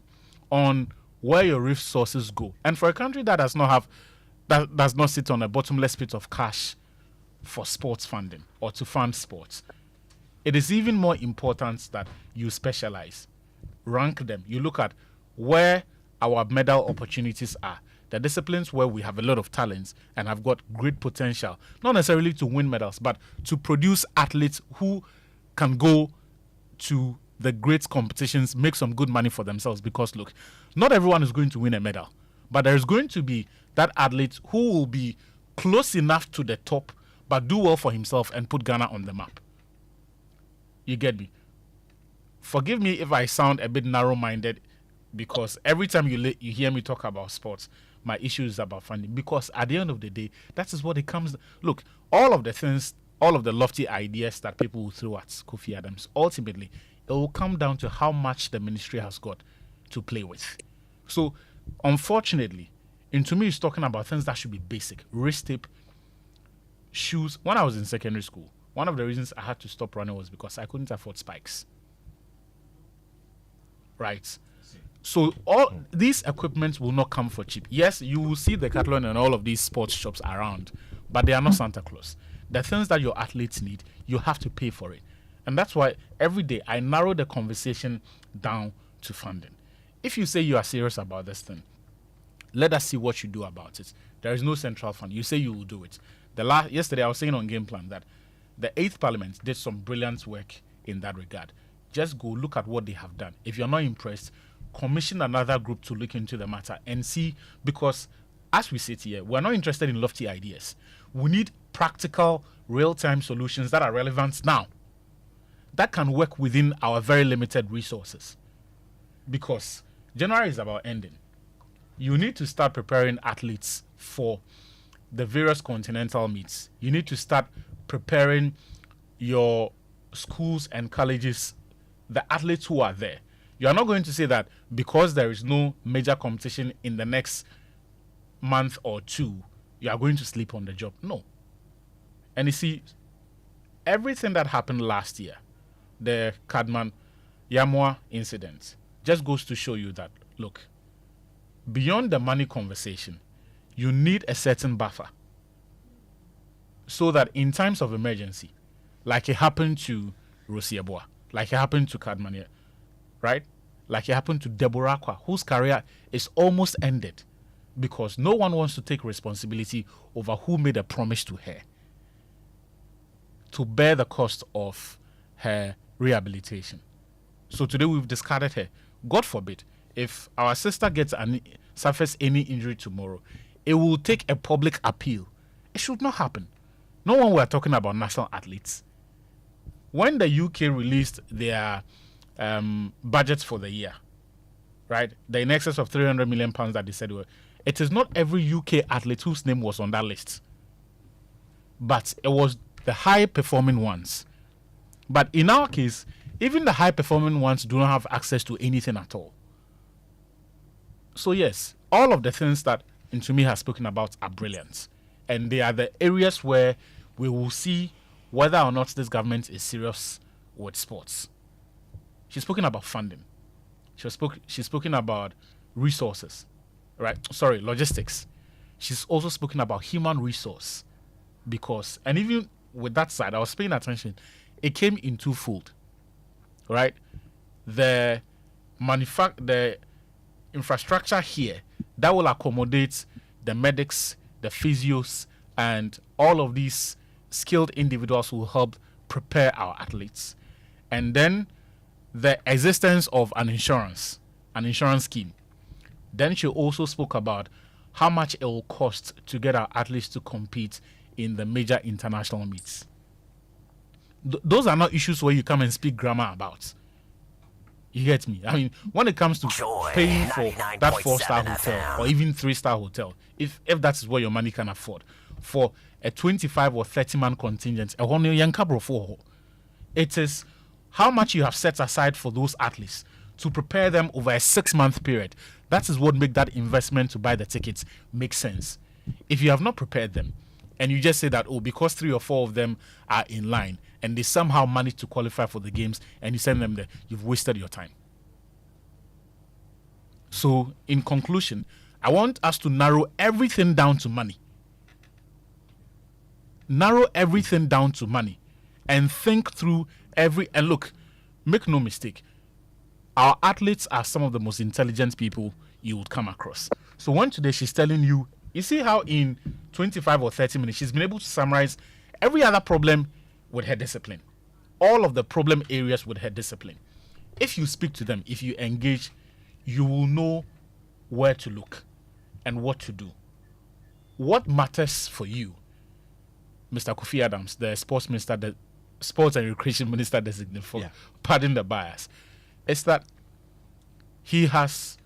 on where your resources go. And for a country that does not sit on a bottomless pit of cash for sports funding or to fund sports, it is even more important that you specialize, rank them. You look at where our medal opportunities are, the disciplines where we have a lot of talents and have got great potential, not necessarily to win medals, but to produce athletes who can go to the great competitions, make some good money for themselves. Because look, not everyone is going to win a medal, but there is going to be that athlete who will be close enough to the top, but do well for himself and put Ghana on the map. You get me? Forgive me if I sound a bit narrow-minded, because every time you hear me talk about sports, my issue is about funding. Because at the end of the day, that is what it comes. Look, all of the things, all of the lofty ideas that people will throw at Kofi Adams, ultimately, it will come down to how much the ministry has got to play with. So, unfortunately, and to me, it's talking about things that should be basic. Wrist tape, shoes. When I was in secondary school, one of the reasons I had to stop running was because I couldn't afford spikes. Right? So all these equipments will not come for cheap. Yes, you will see the Decathlon and all of these sports shops around, but they are not Santa Claus. The things that your athletes need, you have to pay for it. And that's why every day I narrow the conversation down to funding. If you say you are serious about this thing, let us see what you do about it. There is no central fund. You say you will do it. Yesterday I was saying on Game Plan that the 8th Parliament did some brilliant work in that regard. Just go look at what they have done. If you're not impressed, commission another group to look into the matter and see, because as we sit here, we're not interested in lofty ideas. We need practical, real-time solutions that are relevant now, that can work within our very limited resources. Because January is about ending. You need to start preparing athletes for the various continental meets. You need to start preparing your schools and colleges, the athletes who are there. You are not going to say that because there is no major competition in the next month or two, you are going to sleep on the job. No. And you see, everything that happened last year, the Kadman Yamwa incident, just goes to show you that, look, beyond the money conversation, you need a certain buffer so that in times of emergency, like it happened to Rosieboa, like it happened to Kadman, right? Like it happened to Deborah Akwa, whose career is almost ended because no one wants to take responsibility over who made a promise to her to bear the cost of her rehabilitation. So today we've discarded her. God forbid, if our sister suffers any injury tomorrow, it will take a public appeal. It should not happen. No one we're talking about national athletes. When the UK released their budgets for the year, right, the in excess of £300 million that they said were, it is not every UK athlete whose name was on that list, but it was the high performing ones. But in our case, even the high performing ones do not have access to anything at all. So yes, all of the things that Ntumi has spoken about are brilliant, and they are the areas where we will see whether or not this government is serious with sports. She's spoken about funding. She's spoken about resources, right? Sorry, logistics. She's also spoken about human resource, because, and even with that side, I was paying attention. It came in twofold, right? The infrastructure here that will accommodate the medics, the physios, and all of these skilled individuals who will help prepare our athletes. And then the existence of an insurance scheme. Then she also spoke about how much it will cost to get our athletes to compete in the major international meets. Those are not issues where you come and speak grammar about. You get me? I mean, when it comes to paying for that 4-star hotel or even 3-star hotel, if that is what your money can afford, for a 25 or 30-man contingent, it is how much you have set aside for those athletes to prepare them over a 6-month period. That is what makes that investment to buy the tickets make sense. If you have not prepared them, and you just say that, oh, because 3 or 4 of them are in line and they somehow managed to qualify for the games and you send them there, you've wasted your time. So, in conclusion, I want us to narrow everything down to money. Narrow everything down to money and think through and look, make no mistake, our athletes are some of the most intelligent people you would come across. So when today she's telling you, you see how in 25 or 30 minutes she's been able to summarize every other problem with her discipline, all of the problem areas with her discipline. If you speak to them, if you engage, you will know where to look and what to do. What matters for you, Mr. Kofi Adams, the sports minister, the sports and recreation minister designate, for pardon the bias, is that he has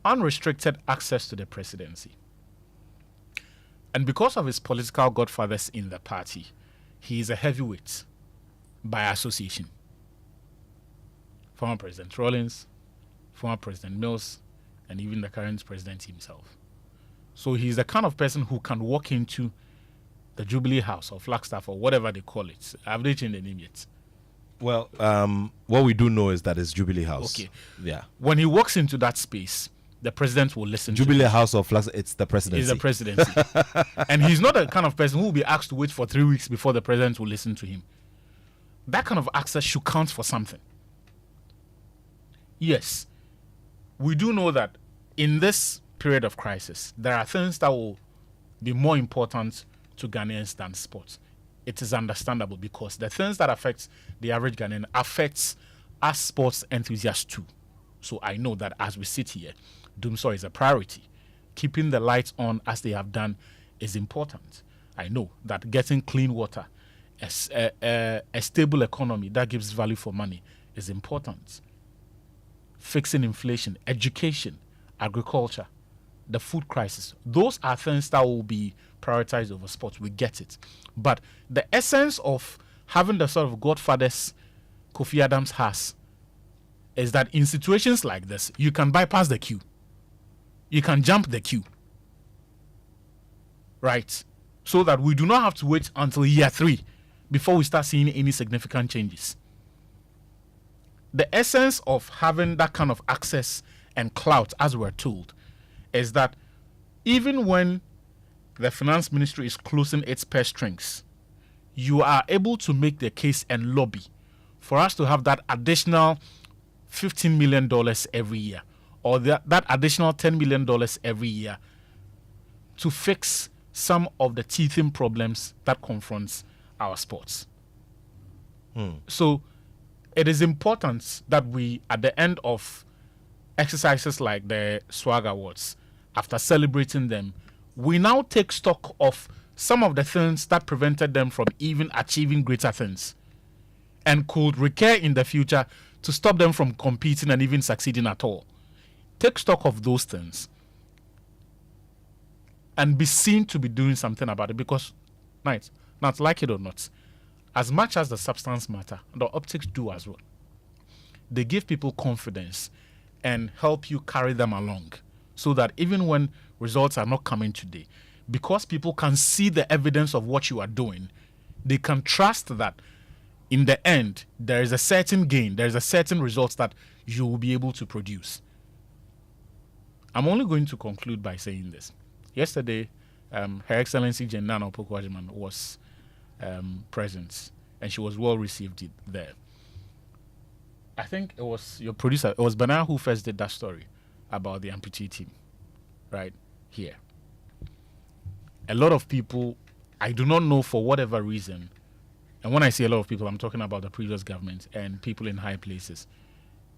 unrestricted access to the presidency. And because of his political godfathers in the party, he is a heavyweight by association. Former President Rawlings, former President Mills, and even the current president himself. So he's the kind of person who can walk into the Jubilee House or Flagstaff or whatever they call it. Have they changed the name yet? Well, what we do know is that it's Jubilee House. Okay. Yeah. When he walks into that space, the president will listen Jubilee to him. House or Flagstaff, it's the presidency. It's the presidency. And he's not the kind of person who will be asked to wait for 3 weeks before the president will listen to him. That kind of access should count for something. Yes, we do know that in this period of crisis, there are things that will be more important to Ghanaians than sports. It is understandable because the things that affect the average Ghanaian affects us sports enthusiasts too. So I know that as we sit here, Doomsaw is a priority. Keeping the lights on as they have done is important. I know that getting clean water, a stable economy that gives value for money is important. Fixing inflation, education, agriculture, the food crisis, those are things that will be prioritized over sports. We get it. But the essence of having the sort of godfathers Kofi Adams has is that in situations like this, you can bypass the queue. You can jump the queue. Right? So that we do not have to wait until year 3 before we start seeing any significant changes. The essence of having that kind of access and clout, as we're told, is that even when the finance ministry is closing its purse strings, you are able to make the case and lobby for us to have that additional $15 million every year, or that additional $10 million every year to fix some of the teething problems that confronts our sports. So it is important that we, at the end of exercises like the Swag Awards, after celebrating them, we now take stock of some of the things that prevented them from even achieving greater things and could recur in the future to stop them from competing and even succeeding at all. Take stock of those things and be seen to be doing something about it, because, not like it or not, as much as the substance matter, the optics do as well. They give people confidence and help you carry them along so that even when results are not coming today, because people can see the evidence of what you are doing, they can trust that in the end, there is a certain gain, there is a certain result that you will be able to produce. I'm only going to conclude by saying this. Yesterday, Her Excellency Jen Nana Opoku-Agyeman was present, and she was well received there. I think it was your producer, it was Bernard who first did that story about the amputee team, right here. A lot of people, I do not know for whatever reason, and when I say a lot of people, I'm talking about the previous government and people in high places,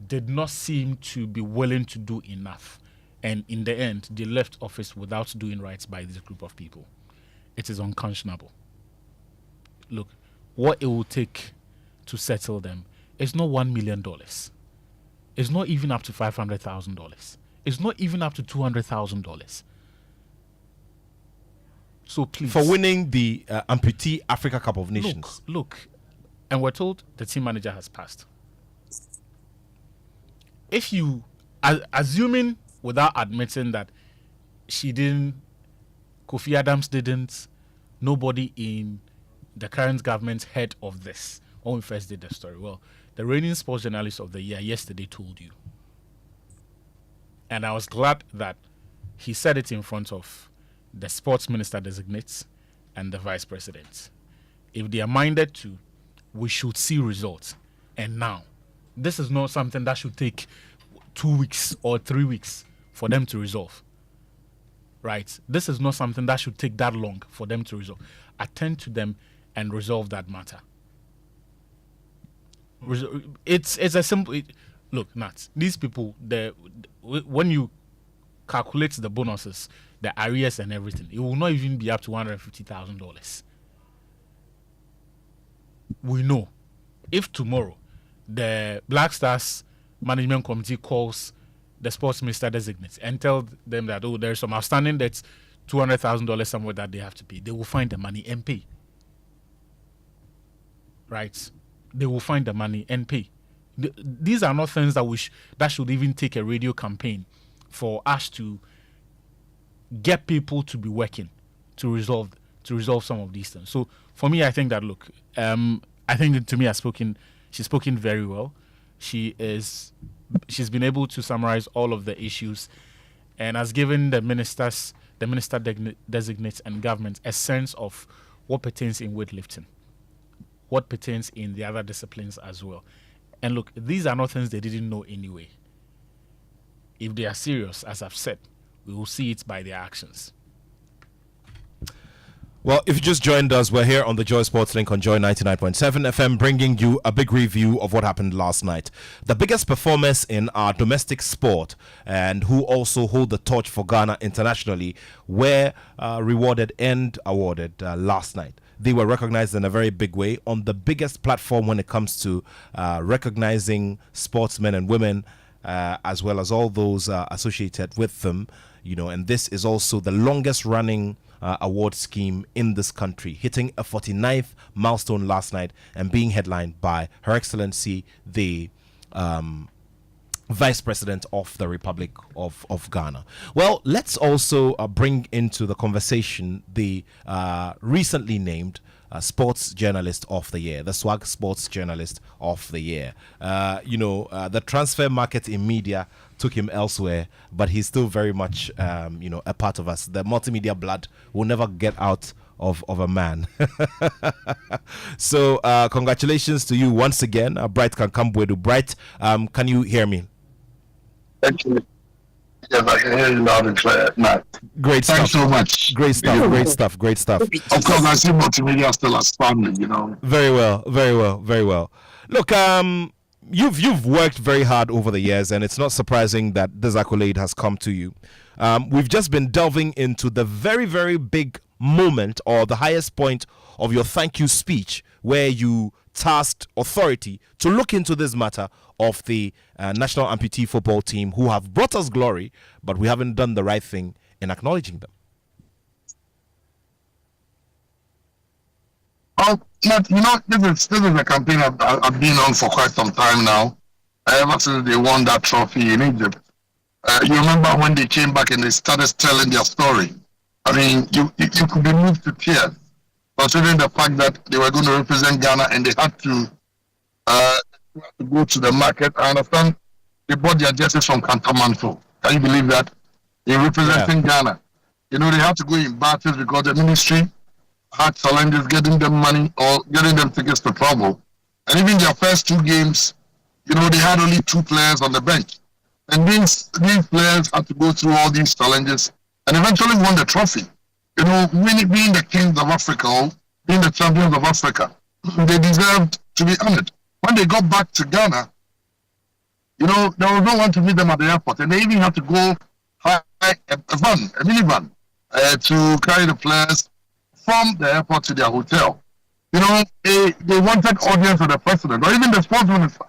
did not seem to be willing to do enough. And in the end, they left office without doing right by this group of people. It is unconscionable. Look, what it will take to settle them is not $1 million. It's not even up to $500,000. It's not even up to $200,000. So please. For winning the Amputee Africa Cup of Nations. Look, and we're told the team manager has passed. If you, assuming without admitting that she didn't, Kofi Adams didn't, nobody in the current government heard of this when we first did the story. Well, the reigning sports journalist of the year yesterday told you. And I was glad that he said it in front of the sports minister designates and the vice president. If they are minded to, we should see results. And now, this is not something that should take 2 weeks or 3 weeks for them to resolve. Right? This is not something that should take that long for them to resolve. Attend to them and resolve that matter. It's a simple... Look, Nat, these people, when you calculate the bonuses, the arrears and everything, it will not even be up to $150,000. We know if tomorrow the Black Stars Management Committee calls the sports minister designates and tell them that, oh, there's some outstanding debts, $200,000 somewhere that they have to pay, they will find the money and pay. Right? They will find the money and pay. These are not things that should even take a radio campaign for us to get people to be working to resolve some of these things. So for me, I think that I think to me she's spoken very well. She's been able to summarize all of the issues and has given the minister designates and government a sense of what pertains in weightlifting, what pertains in the other disciplines as well. And look, these are not things they didn't know anyway. If they are serious, as I've said, we will see it by their actions. Well, if you just joined us, we're here on the Joy Sports Link on Joy 99.7 FM, bringing you a big review of what happened last night. The biggest performers in our domestic sport and who also hold the torch for Ghana internationally were rewarded and awarded last night. They were recognized in a very big way on the biggest platform when it comes to recognizing sportsmen and women, as well as all those associated with them. And this is also the longest running award scheme in this country, hitting a 49th milestone last night and being headlined by Her Excellency the Vice President of the Republic of Ghana. Well, let's also bring into the conversation the recently named Sports Journalist of the Year, the SWAG Sports Journalist of the Year. The transfer market in media took him elsewhere, but he's still very much, a part of us. The multimedia blood will never get out of a man. So, congratulations to you once again, Bright Kankambwedu. Bright, can you hear me? Thank you. Yes, I can hear you loud and clear, Matt. Great stuff. Thanks so much. Great stuff. Of course, I see multimedia still as family, Very well. Look, you've worked very hard over the years, and it's not surprising that this accolade has come to you. We've just been delving into the very, very big moment or the highest point of your thank you speech, where you tasked authority to look into this matter of the national amputee football team who have brought us glory, but we haven't done the right thing in acknowledging them. This is a campaign I've been on for quite some time now. Ever since they won that trophy in Egypt. You remember when they came back and they started telling their story. I mean, you could be moved to tears, considering the fact that they were going to represent Ghana and they had to go to the market. I understand they bought their jerseys from Cantamanto. Can you believe that? They're representing Ghana. They had to go in battles because the ministry had challenges getting them money or getting them tickets to travel. And even their first two games, they had only 2 players on the bench. And these players had to go through all these challenges and eventually won the trophy. Being the kings of Africa, or being the champions of Africa, they deserved to be honored. When they got back to Ghana, there was no one to meet them at the airport. And they even had to go hire a minivan, to carry the players from the airport to their hotel. They wanted audience with the president or even the sports minister.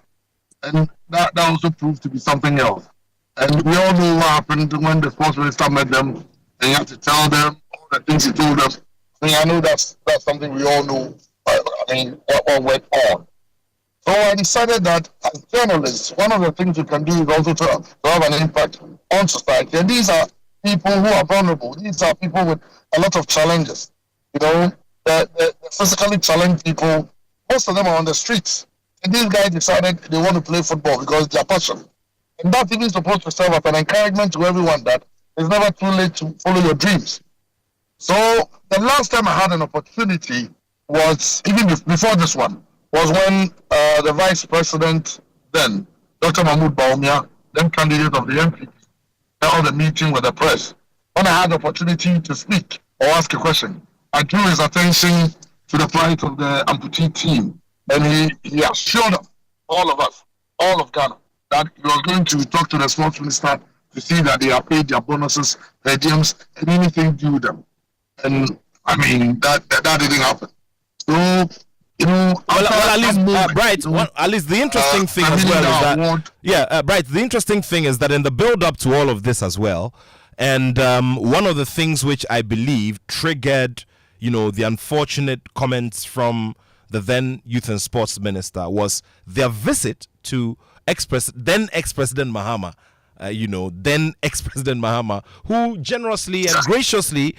And that also proved to be something else. And we all know what happened when the sports minister met them and you have to tell them all the things he told them. I know that's something we all know. What went on. So I decided that as journalists, one of the things we can do is also to have an impact on society. And these are people who are vulnerable. These are people with a lot of challenges. The physically challenged people, most of them are on the streets. And these guys decided they want to play football because it's their passion. And that's even supposed to serve as an encouragement to everyone that it's never too late to follow your dreams. So the last time I had an opportunity was, even before this one, was when the vice president then, Dr. Mahmoud Baumia, then candidate of the MP, held a meeting with the press. When I had the opportunity to speak or ask a question, I drew his attention to the plight of the amputee team. And he assured all of us, all of Ghana, that he was going to talk to the sports minister to see that they are paid their bonuses, their diems, and anything due them. And I mean, that didn't happen. So, at least, Bright, at least the interesting thing as well is that, Bright, the interesting thing is that in the build up to all of this as well, and one of the things which I believe triggered, the unfortunate comments from the then Youth and Sports Minister was their visit to then ex-President Mahama. Then ex-President Mahama, who generously and graciously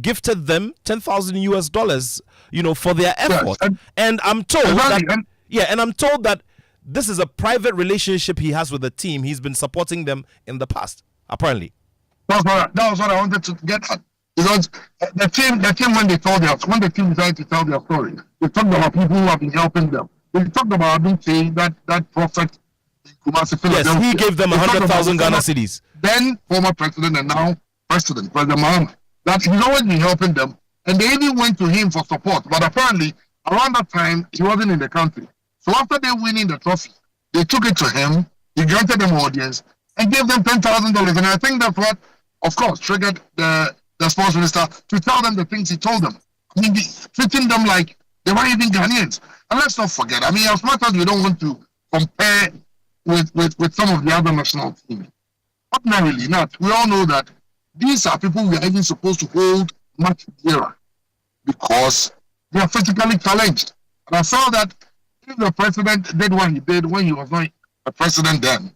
gifted them $10,000 for their effort. And I'm told that this is a private relationship he has with the team. He's been supporting them in the past, apparently. That was what I wanted to get at. Because the team when the team decided to tell their story, they talked about people who have been helping them. They talked about that prophet. Yes, he gave them 100,000 Ghana cedis. Then former president and now President Mahama. That he's always been helping them, and they even went to him for support. But apparently, around that time, he wasn't in the country. So after they winning the trophy, they took it to him. He granted them audience and gave them $10,000. And I think that's what, of course, triggered the sports minister to tell them the things he told them. I mean, treating them like they weren't even Ghanaians. And let's not forget. I mean, as much as we don't want to compare with some of the other national teams. Ordinarily not. We all know that these are people we are even supposed to hold much dearer because they are physically challenged. And I saw that if the president did what he did when he was not a president then,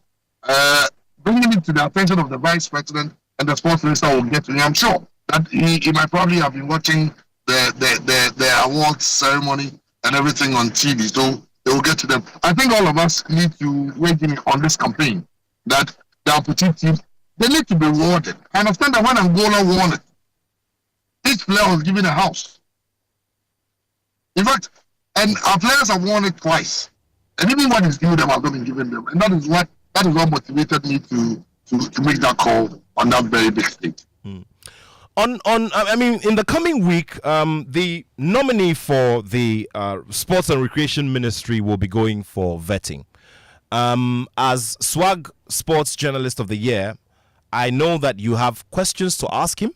bringing it to the attention of the vice president and the sports minister will get to him. I'm sure that he might probably have been watching the awards ceremony and everything on TV. So they will get to them. I think all of us need to weigh in on this campaign that the amputee team, they need to be rewarded. I understand that when Angola won it, each player was given a house. In fact, and our players have won it twice. And even what is due them has not been given them. And that is what motivated me to make that call on that very big stage. In the coming week, the nominee for the Sports and Recreation Ministry will be going for vetting. As Swag Sports Journalist of the Year, I know that you have questions to ask him,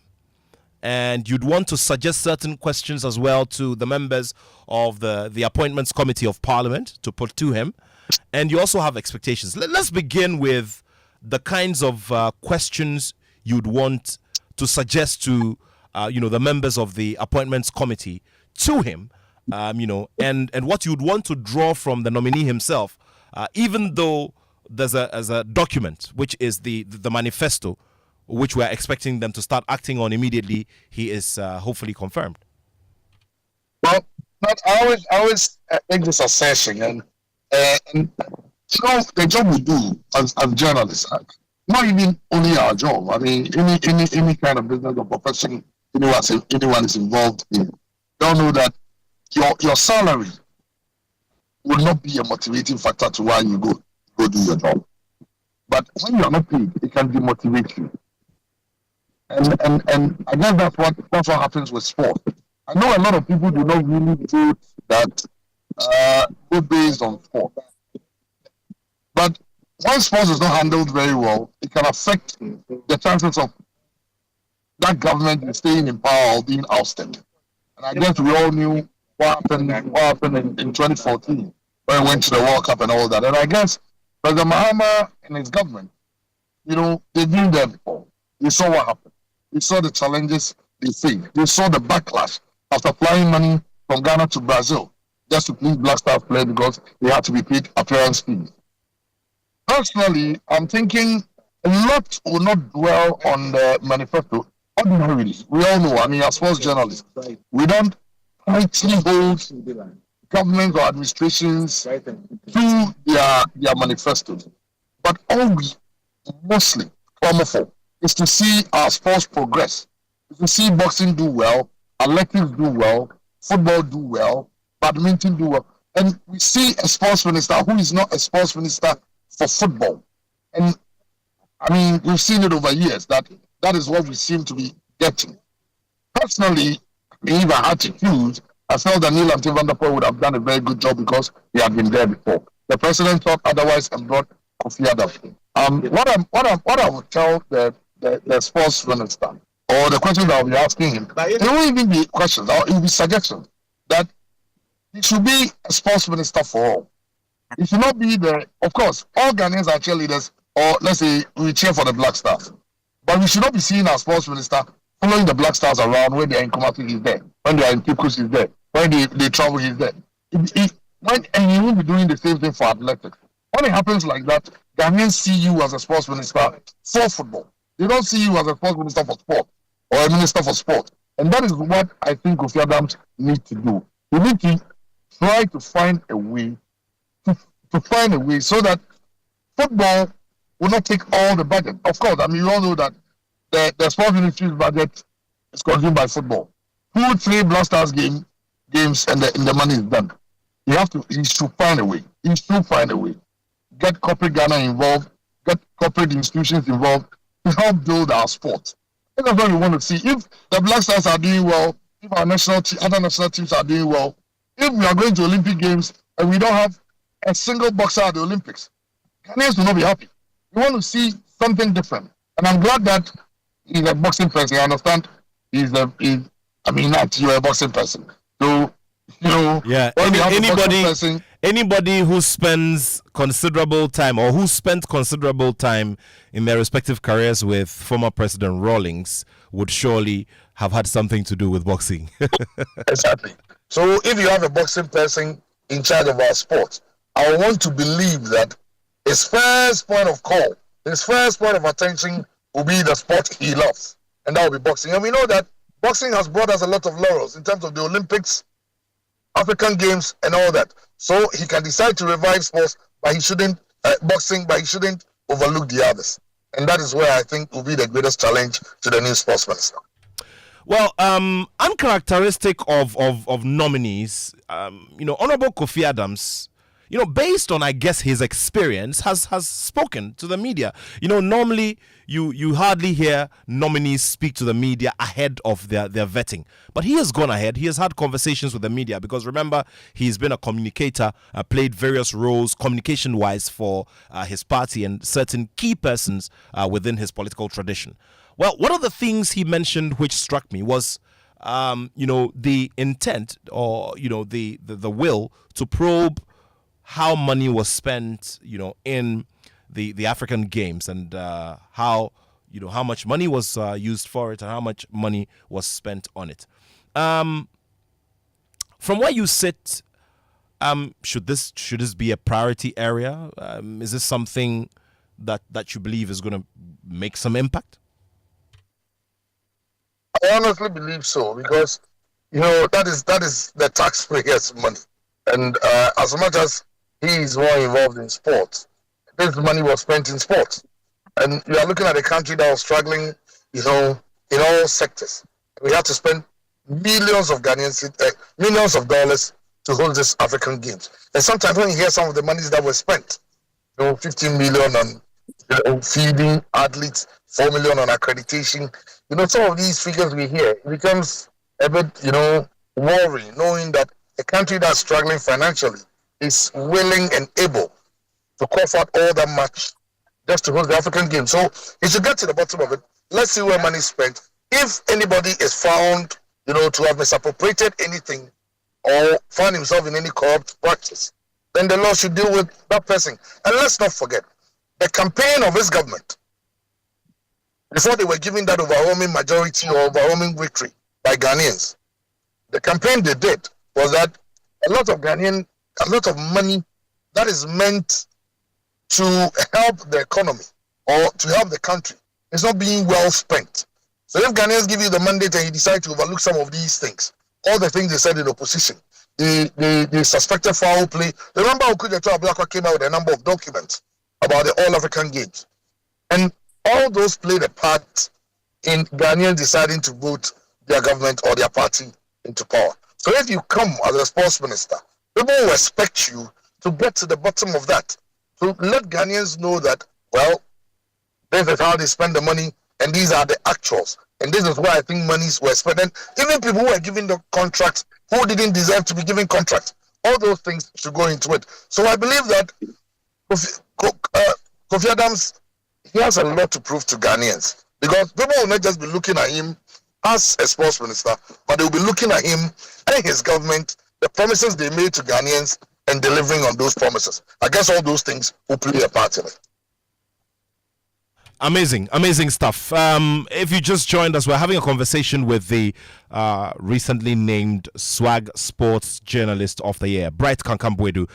and you'd want to suggest certain questions as well to the members of the Appointments Committee of Parliament to put to him, and you also have expectations. Let's begin with the kinds of questions you'd want to suggest to the members of the Appointments Committee to him, and what you'd want to draw from the nominee himself, even though there's a document which is the manifesto, which we're expecting them to start acting on immediately. He is hopefully confirmed. Well, I always make this assertion, and the job we do as journalists. Not even only our job. I mean, any kind of business or profession anyone is involved in. Don't know that your salary will not be a motivating factor to why you go do your job. But when you are not paid, it can demotivate you. And I guess that's what happens with sport. I know a lot of people do not really do that go based on sport. But when sports is not handled very well, it can affect the chances of that government staying in power or being ousted. And I guess we all knew what happened in 2014 when we went to the World Cup and all that. And I guess President Mahama and his government, they knew them before. They saw what happened. They saw the challenges they faced. They saw the backlash after flying money from Ghana to Brazil just to please Black Stars players because they had to be paid appearance fees. Personally, I'm thinking a lot will not dwell on the manifesto. Ordinarily, we all know, as sports journalists, we don't tightly hold governments or administrations to their manifestos. But all we mostly clamor for is to see our sports progress, is to see boxing do well, athletics do well, football do well, badminton do well. And we see a sports minister who is not a sports minister for football. And I mean, we've seen it over years that is what we seem to be getting. Personally, if I had to choose, I felt that Neil Van der Poel would have done a very good job because he had been there before. The president thought otherwise and brought Kofi Adams. What I would tell the sports minister, or the question that I'll be asking him, it won't even be questions, or it will be suggestions, that he should be a sports minister for all. It should not be of course, all Ghanaians are cheerleaders, or let's say we cheer for the Black Stars. But we should not be seeing our sports minister following the Black Stars around when they are in Kumasi, he's there. When they are in Tipkus, he's there. When they travel, he's there. And he will be doing the same thing for athletics. When it happens like that, Ghanaians see you as a sports minister for football. They don't see you as a sports minister for sport or a minister for sport. And that is what I think Kofi Adams needs to do. We need to try to find a way so that football will not take all the budget. Of course, I mean, you all know that the sports ministry's budget is consumed by football. 2-3 Black Stars games and the money is done. He should find a way. He should find a way. Get corporate Ghana involved, get corporate institutions involved to help build our sport. That's what we want to see. If the Black Stars are doing well, if our other national teams are doing well, if we are going to Olympic Games and we don't have a single boxer at the Olympics, Ghanaians will not be happy. We want to see something different. And I'm glad that he's a boxing person. I understand you're a boxing person. So, yeah. Anybody who spends considerable time or who spent considerable time in their respective careers with former President Rawlings would surely have had something to do with boxing. Exactly. So if you have a boxing person in charge of our sport, I want to believe that his first point of call, his first point of attention will be the sport he loves, and that will be boxing. And we know that boxing has brought us a lot of laurels in terms of the Olympics, African Games, and all that. So he can decide to revive sports, but he shouldn't overlook the others. And that is where I think will be the greatest challenge to the new sports minister. Well, uncharacteristic of nominees, Honorable Kofi Adams, based on, I guess, his experience, has spoken to the media. Normally you hardly hear nominees speak to the media ahead of their vetting. But he has gone ahead. He has had conversations with the media because, remember, he's been a communicator, played various roles communication-wise for his party and certain key persons within his political tradition. Well, one of the things he mentioned which struck me was, the intent or, the will to probe how money was spent, in the African Games and how much money was used for it and how much money was spent on it. From where you sit, should this be a priority area? Is this something that you believe is going to make some impact? I honestly believe so because that is the taxpayers' money, and as much as he is more involved in sports, this money was spent in sports, and you are looking at a country that was struggling, in all sectors. We had to spend millions of dollars to hold this African Games, and sometimes when you hear some of the monies that were spent, 15 million on feeding athletes, 4 million on accreditation. Some of these figures we hear, it becomes a bit, worrying, knowing that a country that's struggling financially is willing and able to cough out all that much just to host the African Games. So it should get to the bottom of it. Let's see where money is spent. If anybody is found, to have misappropriated anything or found himself in any corrupt practice, then the law should deal with that person. And let's not forget, the campaign of his government, before they were given that overwhelming majority or overwhelming victory by Ghanaians, the campaign they did was that a lot of money that is meant to help the economy or to help the country is not being well spent. So if Ghanaians give you the mandate and you decide to overlook some of these things, all the things they said in opposition, the suspected foul play. Remember, Okujeto Ablakwa came out with a number of documents about the All African Games. And all those played a part in Ghanaians deciding to vote their government or their party into power. So if you come as a sports minister, people will expect you to get to the bottom of that, to let Ghanaians know that, well, this is how they spend the money, and these are the actuals. And this is where I think monies were spent. And even people who were given the contracts, who didn't deserve to be given contracts, all those things should go into it. So I believe that Kofi Adams, he has a lot to prove to Ghanaians, because people will not just be looking at him as a sports minister, but they will be looking at him and his government, the promises they made to Ghanaians, and delivering on those promises. I guess all those things will play a part in it. Amazing stuff. If you just joined us, we're having a conversation with the recently named Swag Sports Journalist of the Year, Bright Kankambwedu.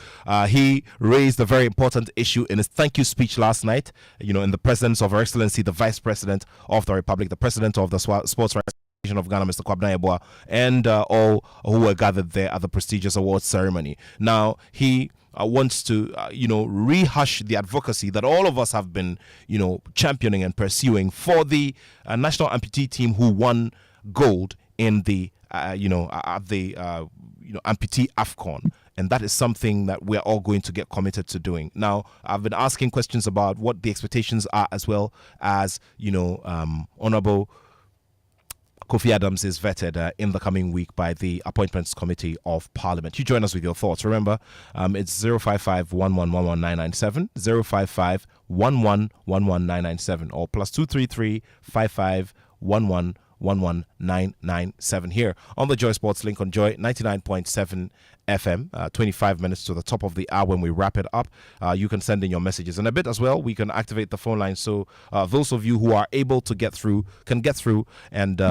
He raised a very important issue in his thank you speech last night, in the presence of Her Excellency, the Vice President of the Republic, the President of the Sports Rights of Ghana, Mr. Kwabena Yeboah, and all who were gathered there at the prestigious awards ceremony. Now, he wants to, rehash the advocacy that all of us have been, championing and pursuing for the national amputee team who won gold in the, at the, amputee AFCON. And that is something that we're all going to get committed to doing. Now, I've been asking questions about what the expectations are, as well as, Honorable Kofi Adams is vetted in the coming week by the Appointments Committee of Parliament. You join us with your thoughts. Remember, it's 055-1111-997, 055-1111-997, or +233-55-1111-997 here on the Joy Sports link on Joy 99.7 FM. 25 minutes to the top of the hour when we wrap it up. You can send in your messages. And a bit as well, we can activate the phone line so those of you who are able to get through can get through and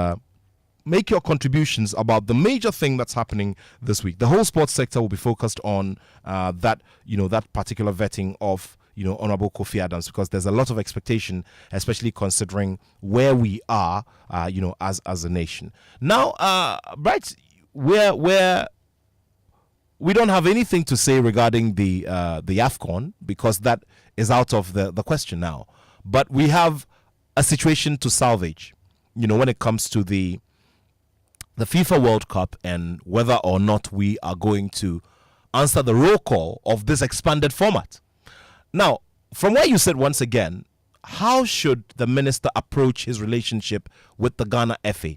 make your contributions about the major thing that's happening this week. The whole sports sector will be focused on that particular vetting of Honorable Kofi Adams, because there's a lot of expectation, especially considering where we are, as a nation. Now, Bright, where we don't have anything to say regarding the AFCON, because that is out of the question now. But we have a situation to salvage, when it comes to the FIFA World Cup and whether or not we are going to answer the roll call of this expanded format. Now, from where you said once again, how should the minister approach his relationship with the Ghana FA?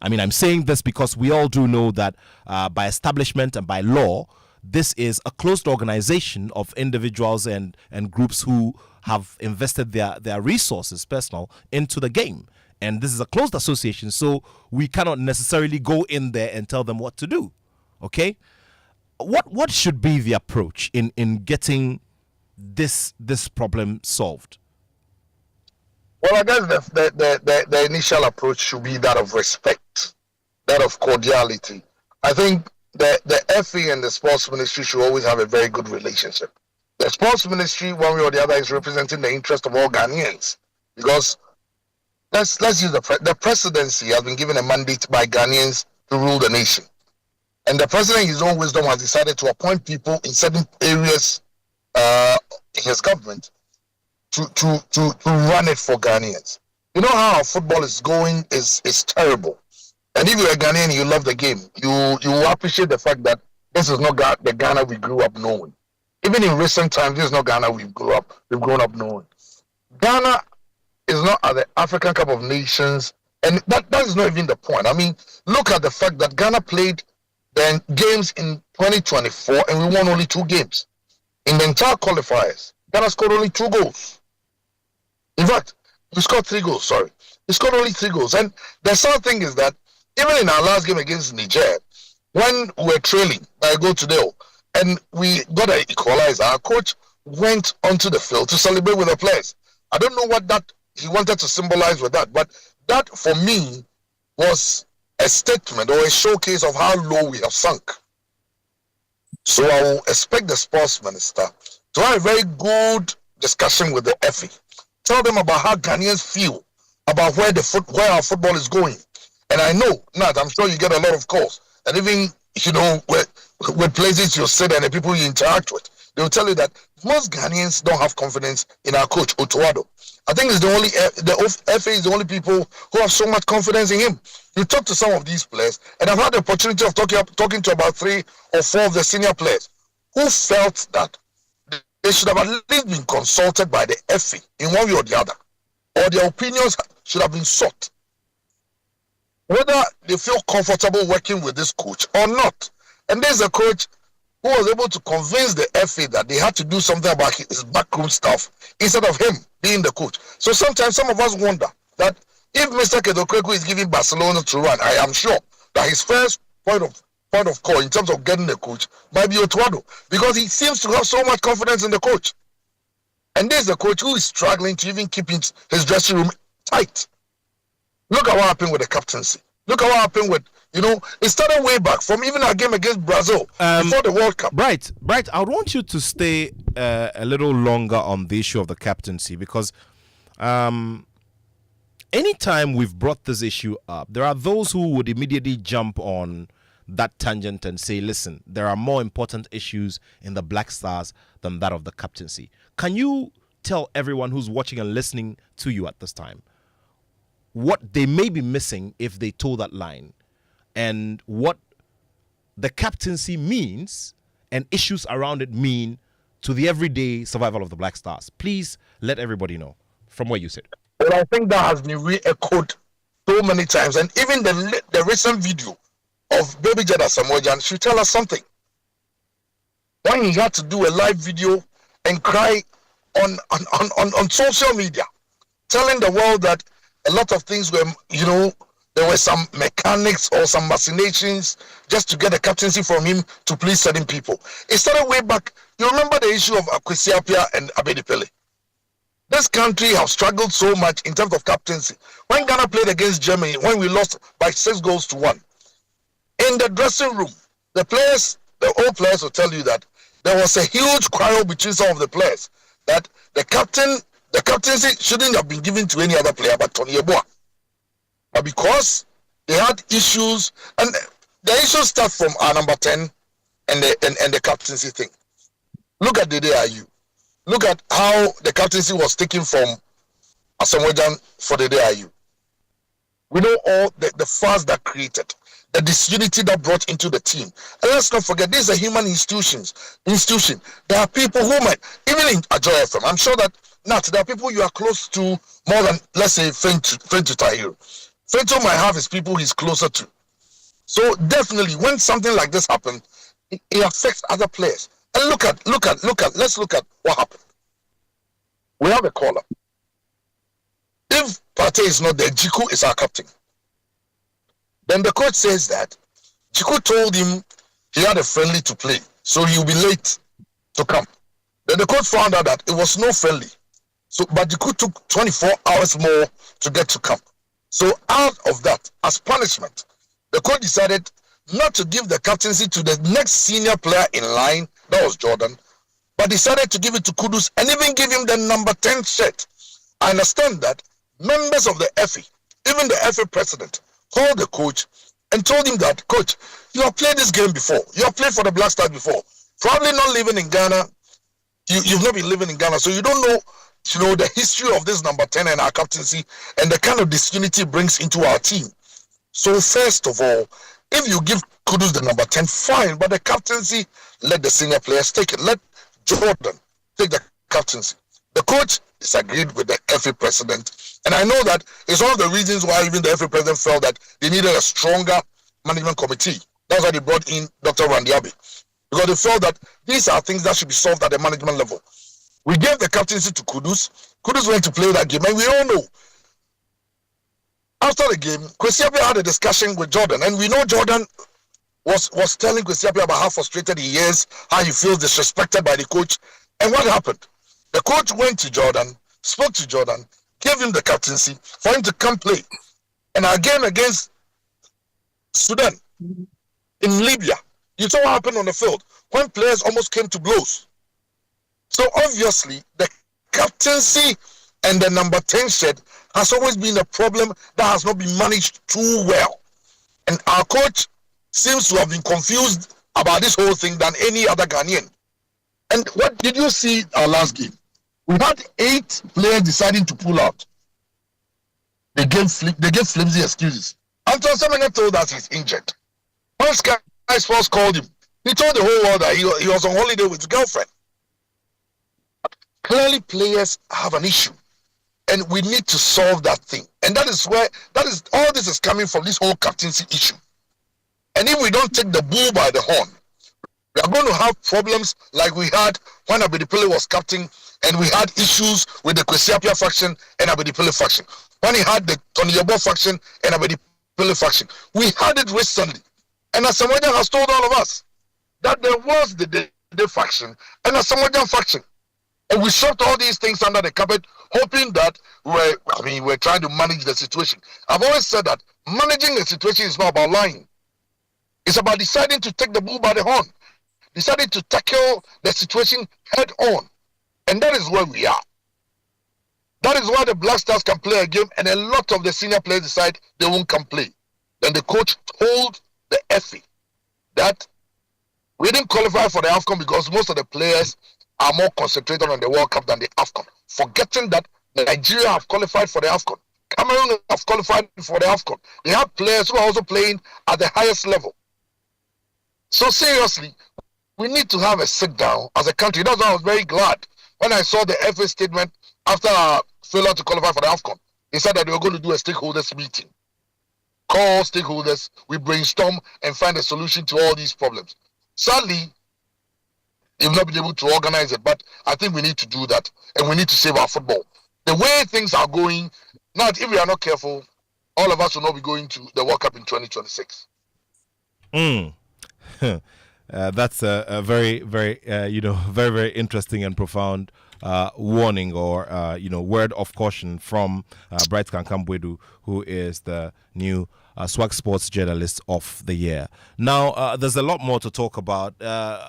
I mean, I'm saying this because we all do know that by establishment and by law, this is a closed organization of individuals and groups who have invested their resources, personal, into the game. And this is a closed association, so we cannot necessarily go in there and tell them what to do. Okay? What should be the approach in getting this problem solved? Well, I guess the initial approach should be that of respect, that of cordiality. I think the FA and the sports ministry should always have a very good relationship. The sports ministry, one way or the other, is representing the interest of all Ghanaians, because let's use the presidency has been given a mandate by Ghanaians to rule the nation, and the president, in his own wisdom, has decided to appoint people in certain areas in his government to run it for Ghanaians. You know how our football is going is terrible, and if you're a Ghanaian, you love the game. You appreciate the fact that this is not the Ghana we grew up knowing. Even in recent times, this is not Ghana we've grown up knowing. Ghana is not at the African Cup of Nations, and that is not even the point. I mean, look at the fact that Ghana played the games in 2024 and we won only 2 games. In the entire qualifiers, Ghana scored only 2 goals. In fact, we scored 3 goals, sorry. We scored only 3 goals. And the sad thing is that even in our last game against Niger, when we were trailing by a goal to 0, and we got an equalizer, our coach went onto the field to celebrate with the players. I don't know what that he wanted to symbolize with that, but that for me was a statement or a showcase of how low we have sunk. So I will expect the sports minister to have a very good discussion with the FA. Tell them about how Ghanaians feel about where our football is going. And I know, Nat, I'm sure you get a lot of calls, and even with places you sit and the people you interact with, they will tell you that most Ghanaians don't have confidence in our coach Otuado. I think it's the FA is the only people who have so much confidence in him. You talk to some of these players, and I've had the opportunity of talking to about 3 or 4 of the senior players who felt that they should have at least been consulted by the FA in one way or the other, or their opinions should have been sought, whether they feel comfortable working with this coach or not. And there's a coach who was able to convince the FA that they had to do something about his backroom stuff instead of him being the coach. So sometimes some of us wonder that if Mr. Kedokweku is giving Barcelona to run, I am sure that his first point of call in terms of getting the coach might be Otuado, because he seems to have so much confidence in the coach. And there's the coach who is struggling to even keep his dressing room tight. Look at what happened with the captaincy. Look at what happened with, it started way back from even our game against Brazil before the World Cup. Right. I would want you to stay a little longer on the issue of the captaincy, because anytime we've brought this issue up, there are those who would immediately jump on that tangent and say, listen, there are more important issues in the Black Stars than that of the captaincy. Can you tell everyone who's watching and listening to you at this time what they may be missing if they toe that line, and what the captaincy means and issues around it mean to the everyday survival of the Black Stars? Please let everybody know from where you sit. Well, I think that has been re-echoed so many times, and even the recent video of Baby Jada Samojan should tell us something. When he had to do a live video and cry on social media, telling the world that a lot of things were, there were some mechanics or some machinations just to get the captaincy from him to please certain people. It started way back. You remember the issue of Kwesi Appiah and Abedi Pele? This country has struggled so much in terms of captaincy. When Ghana played against Germany, when we lost by 6-1, in the dressing room, the old players will tell you that there was a huge quarrel between some of the players, that the captaincy shouldn't have been given to any other player but Tony Yeboah. But because they had issues, and the issues start from our number 10 and the captaincy thing. Look at the DIU. Look at how the captaincy was taken from Asamoah for the DIU. We know all the fuss that created, the disunity that brought into the team. And let's not forget, this is a human institution. There are people who might, even in Ajoy FM, I'm sure that there are people you are close to more than, let's say, Fentu Tahir. Fentu might have his people he's closer to. So definitely, when something like this happens, it affects other players. And let's look at what happened. We have a caller. If Partey is not there, Jiku is our captain. Then the coach says that Jiku told him he had a friendly to play, so he'll be late to come. Then the coach found out that it was no friendly. But Jiku took 24 hours more to get to camp. So out of that, as punishment, the coach decided not to give the captaincy to the next senior player in line, that was Jordan, but decided to give it to Kudus and even give him the number 10 shirt. I understand that members of the FA, even the FA president, called the coach and told him that, coach, you have played this game before. You have played for the Black Stars before. Probably not living in Ghana. You've not been living in Ghana, so you don't know, the history of this number 10 and our captaincy and the kind of disunity it brings into our team. So first of all, if you give Kudus the number 10, fine, but the captaincy, let the senior players take it. Let Jordan take the captaincy. The coach disagreed with the FA president, and I know that it's one of the reasons why even the FA president felt that they needed a stronger management committee. That's why they brought in Dr. Randiabe, because they felt that these are things that should be solved at the management level. We gave the captaincy to Kudus. Kudus went to play that game, and we all know. After the game, Kwesi Appiah had a discussion with Jordan, and we know Jordan was telling Kwesi Appiah about how frustrated he is, how he feels disrespected by the coach. And what happened? The coach went to Jordan, spoke to Jordan, gave him the captaincy for him to come play. And our game against Sudan, in Libya, you saw what happened on the field when players almost came to blows. So obviously, the captaincy and the number 10 shirt has always been a problem that has not been managed too well. And our coach seems to have been confused about this whole thing than any other Ghanaian. And what did you see our last game? We had 8 players deciding to pull out. They gave flimsy excuses. Anton Semenyo told us he's injured. When Sky Sports called him, he told the whole world that he was on holiday with his girlfriend. Clearly, players have an issue, and we need to solve that thing. And that is all this is coming from, this whole captaincy issue. And if we don't take the bull by the horn, we are going to have problems like we had when Abedipele was captain, and we had issues with the Kwesi Appiah faction and Abedipele faction. When he had the Tony Yeboah faction and Abedipele faction, we had it recently. And Asamoah has told all of us that there was the faction and Asamoah faction. And we swept all these things under the carpet, hoping that we're trying to manage the situation. I've always said that managing the situation is not about lying. It's about deciding to take the bull by the horn, deciding to tackle the situation head on. And that is where we are. That is why the Black Stars can play a game, and a lot of the senior players decide they won't come play. Then the coach told the FA that we didn't qualify for the AFCON because most of the players are more concentrated on the World Cup than the AFCON, forgetting that Nigeria have qualified for the AFCON. Cameroon have qualified for the AFCON. They have players who are also playing at the highest level. So seriously, we need to have a sit down as a country. That's why I was very glad when I saw the FA statement after our failure to qualify for the AFCON. They said that they were going to do a stakeholders meeting. Call stakeholders, we brainstorm and find a solution to all these problems. Sadly, they've not been able to organize it, but I think we need to do that, and we need to save our football. The way things are going, now if we are not careful, all of us will not be going to the World Cup in 2026. That's a very, very, very, very interesting and profound warning or, word of caution from Bright Kankambwedu, who is the new Swag Sports Journalist of the Year. Now, there's a lot more to talk about.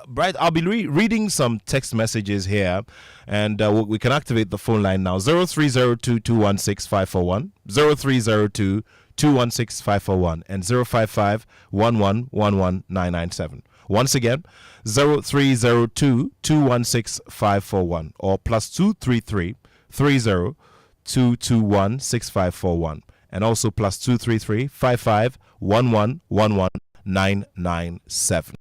Bright, I'll be reading some text messages here, and we can activate the phone line now. 0302216541, 0302216541, and 055-1111-997. Once again, 0302216541 or +233 30-221-6541, and also +233 55-1111-997.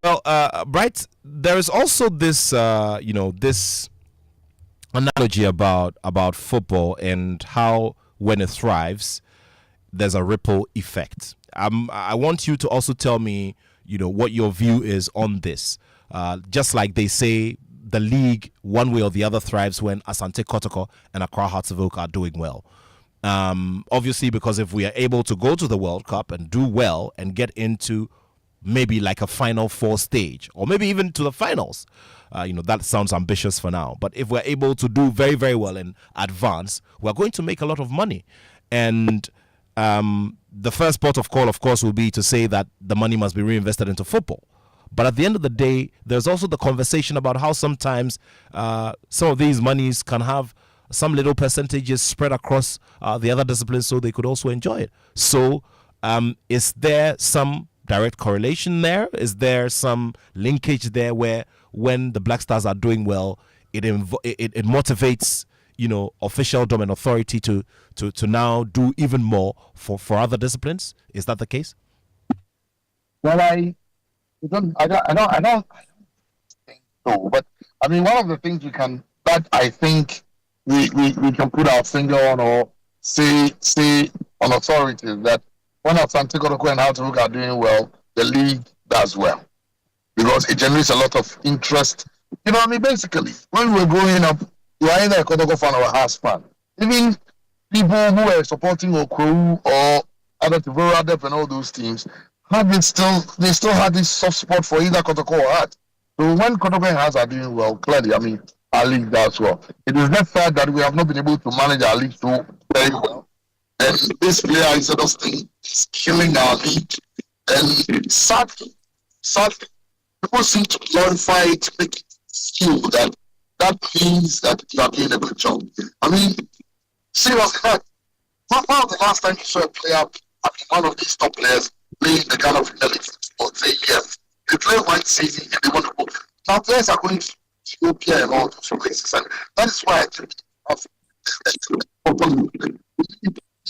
Well, Bright, there is also this, this analogy about football and how when it thrives, there's a ripple effect. I want you to also tell me, what your view is on this. Just like they say, the league, one way or the other, thrives when Asante Kotoko and Accra Hearts-of-Oak are doing well. Obviously, because if we are able to go to the World Cup and do well and get into maybe like a Final Four stage, or maybe even to the finals, that sounds ambitious for now. But if we're able to do very, very well and advance, we're going to make a lot of money. And the first port of call, of course, will be to say that the money must be reinvested into football. But at the end of the day, there's also the conversation about how sometimes some of these monies can have some little percentages spread across the other disciplines so they could also enjoy it. So is there some direct correlation there? Is there some linkage there where when the Black Stars are doing well, it motivates officialdom and authority to now do even more for other disciplines? Is that the case? Well, I don't think so. But I mean, one of the things that I think we can put our finger on or say on authority is that when Asante Kotoko and Hearts-of-Oak are doing well, the league does well because it generates a lot of interest. Basically, when we're growing up, you are either a Kotoko fan or a Hearts fan. Even people who were supporting Okru or other Tivora Dep and all those teams, they still had this soft spot for either Kotoko or Hearts. So when Kotoko and Hearts are doing well, clearly, our league does well. It is not fair that we have not been able to manage our league so very well. And this player instead of staying is killing our league. And sadly, people seem to glorify it, make it skill that means that you are doing a good job. Seriously, when was the last time you saw a player, one of these top players, playing the kind of elite or say yes, they play one season and they want to go. Now players are going to Ethiopia and all those places. And that is why I think we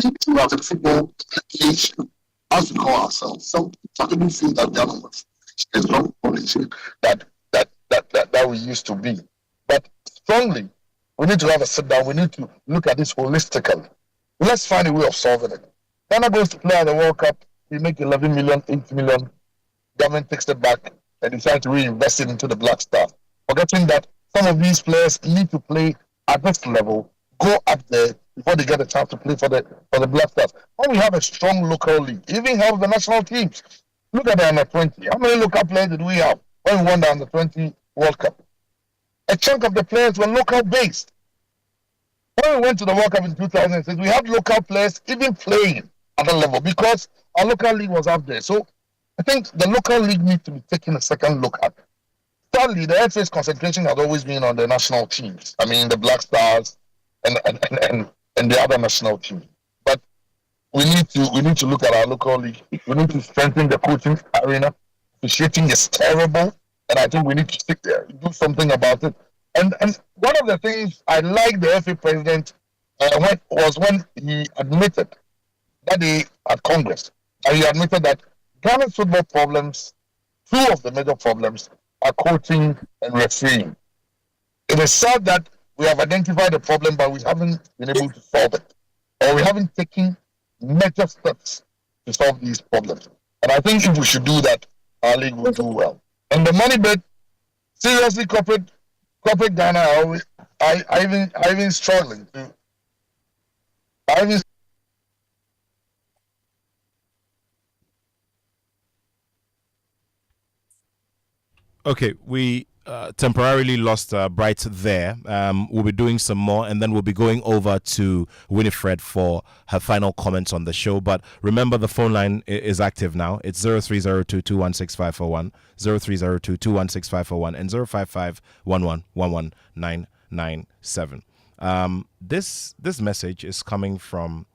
need to have a football nation, as we call ourselves. Some people feel that they are not a strong coalition that we used to be. But strongly, we need to have a sit down. We need to look at this holistically. Let's find a way of solving it. Ghana goes to play at the World Cup. We make 11 million, 8 million. Government takes it back and decides to reinvest it into the Black Stars. Forgetting that some of these players need to play at this level, go up there before they get a chance to play for the Black Stars. When we have a strong local league, even help the national teams. Look at the under 20. How many local players did we have when we won the under 20 World Cup? A chunk of the players were local based. When we went to the World Cup in 2006, we had local players even playing at a level because our local league was up there. So I think the local league needs to be taken a second look at. Sadly, the FA's concentration has always been on the national teams. I mean, the Black Stars and the other national teams. But we need to look at our local league. We need to strengthen the coaching arena. Officiating is terrible, and I think we need to stick there, do something about it. And one of the things I like the FA president was when he admitted that day at Congress, and he admitted that Ghana's football problems, two of the major problems, are coaching and refereeing. It is sad that we have identified the problem, but we haven't been able to solve it, or we haven't taken major steps to solve these problems. And I think if we should do that, our league will do well. And the money bit, seriously, corporate Ghana, I even struggling to. Okay, we temporarily lost Bright there. We'll be doing some more, and then we'll be going over to Winifred for her final comments on the show. But remember, the phone line is active now. It's 0302216541, 0302216541, and 05511119997. This message is coming from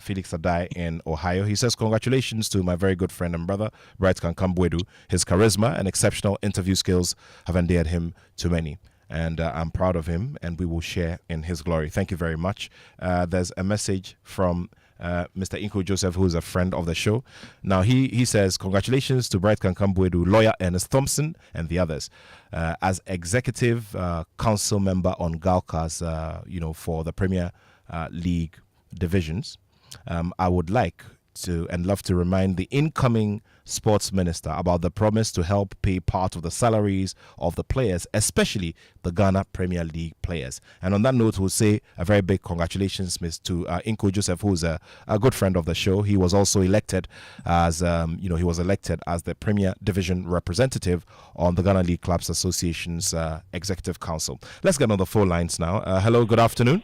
Felix Adai in Ohio. He says, congratulations to my very good friend and brother, Bright Kankambwedu. His charisma and exceptional interview skills have endeared him to many. And I'm proud of him, and we will share in his glory. Thank you very much. There's a message from Mr. Inko Joseph, who is a friend of the show. Now, he says, congratulations to Bright Kankambwedu, lawyer Ernest Thompson, and the others. As executive council member on Galcas, for the Premier League divisions, I would like to and love to remind the incoming sports minister about the promise to help pay part of the salaries of the players, especially the Ghana Premier League players. And on that note, we'll say a very big congratulations to Inko Joseph, who's a good friend of the show. He was also elected as the Premier Division representative on the Ghana League Clubs Association's Executive Council. Let's get on the phone lines now. Hello, good afternoon.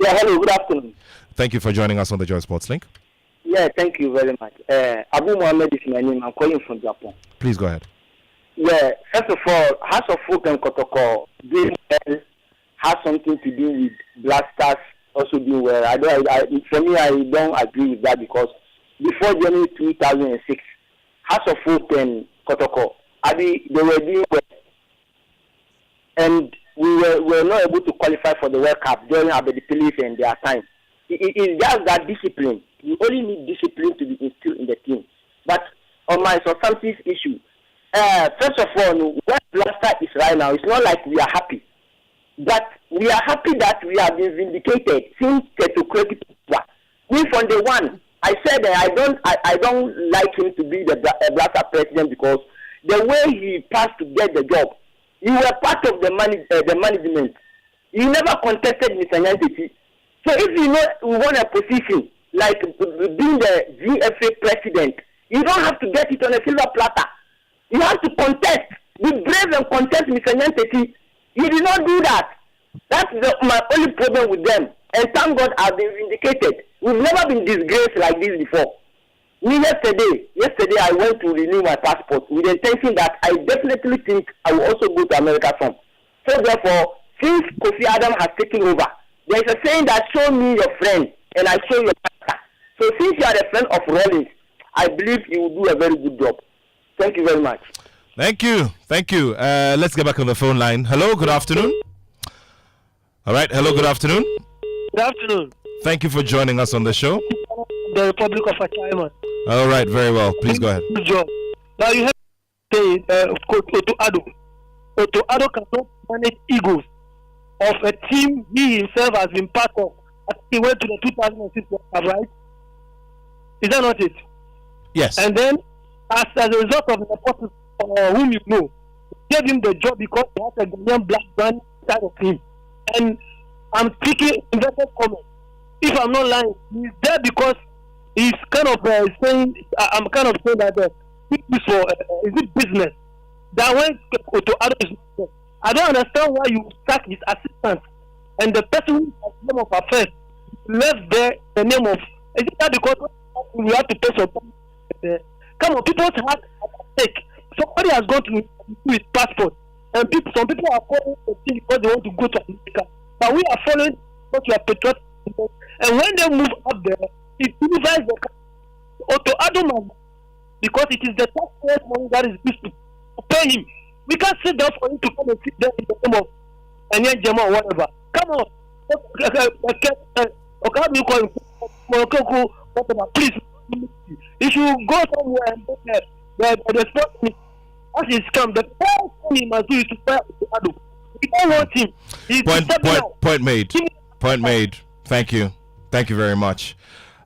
Yeah, hello, good afternoon. Thank you for joining us on the Joy Sports Link. Yeah, thank you very much. Abu Mohammed is my name. I'm calling from Japan. Please go ahead. Yeah, first of all, House of Folk and Kotoko doing well has something to do with Black Stars also doing well. For me, I don't agree with that because before January 2006, House of Folk and Kotoko, they were doing well. And we were not able to qualify for the World Cup during Abedi Pelif and their time. It's just that discipline. You only need discipline to be instilled in the team. But on my substantive issue, first of all, where Blaster is right now, it's not like we are happy. But we are happy that we have been vindicated since Tetokrati. We from the one, I said that I don't like him to be the Blaster president because the way he passed to get the job, you were part of the management. You never contested Mr. Nyanti. So if you want a position like being the GFA president, you don't have to get it on a silver platter. You have to contest. Be brave and contest Mr. Nyanti. You did not do that. That's my only problem with them. And thank God I've been vindicated. We've never been disgraced like this before. Yesterday I went to renew my passport with the intention that I definitely think I will also go to America from. So therefore, since Kofi Adam has taken over, there is a saying that show me your friend and I show your master. So since you are a friend of Rollins, I believe you will do a very good job. Thank you very much. Thank you. Let's get back on the phone line. Hello, good afternoon. All right, hello, good afternoon. Good afternoon. Thank you for joining us on the show. The Republic of China. All right, very well. Please go ahead. Good job. Now you have to say, Otto Addo. Otto Addo cannot manage egos of a team he himself has been part of. He went to the 2006 World Cup, right? Is that not it? Yes. And then, as a result of the person whom you know, gave him the job because he has a Ghanaian black man side of him. And I'm speaking inverted comment. If I'm not lying, he's there because he's kind of saying, I'm kind of saying that is it business? That when Otto Addo is business, I don't understand why you sack his assistant and the person who has the name of affairs left there the name of. Is it that because we have to pay some money? Come on, people's heart at stake. Somebody has gone to do his passport, and some people are following the thing because they want to go to America. But we are following what you are patriotic. And when they move up there, it unifies the Otto Addo man because it is the taxpayers' money that is used to pay him. We can't sit down for him to come and sit there in the name of Anya Jama or whatever. Come on. Okay, you call him whatever. Please, if you go somewhere and the sport as he come, the first thing he must do is to fire Addo. We don't want him. Point made. Thank you very much.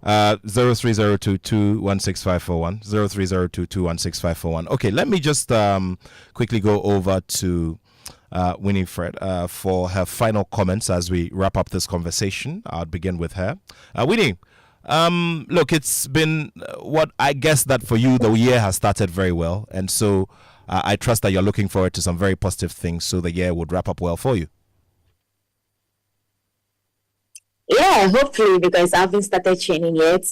0302216541 0302216541. Okay, let me just quickly go over to Winifred for her final comments as we wrap up this conversation. I'll begin with her. Winnie, look, it's been what I guess that for you the year has started very well, and so I trust that you're looking forward to some very positive things, so the year would wrap up well for you. Yeah, hopefully, because I haven't started training yet.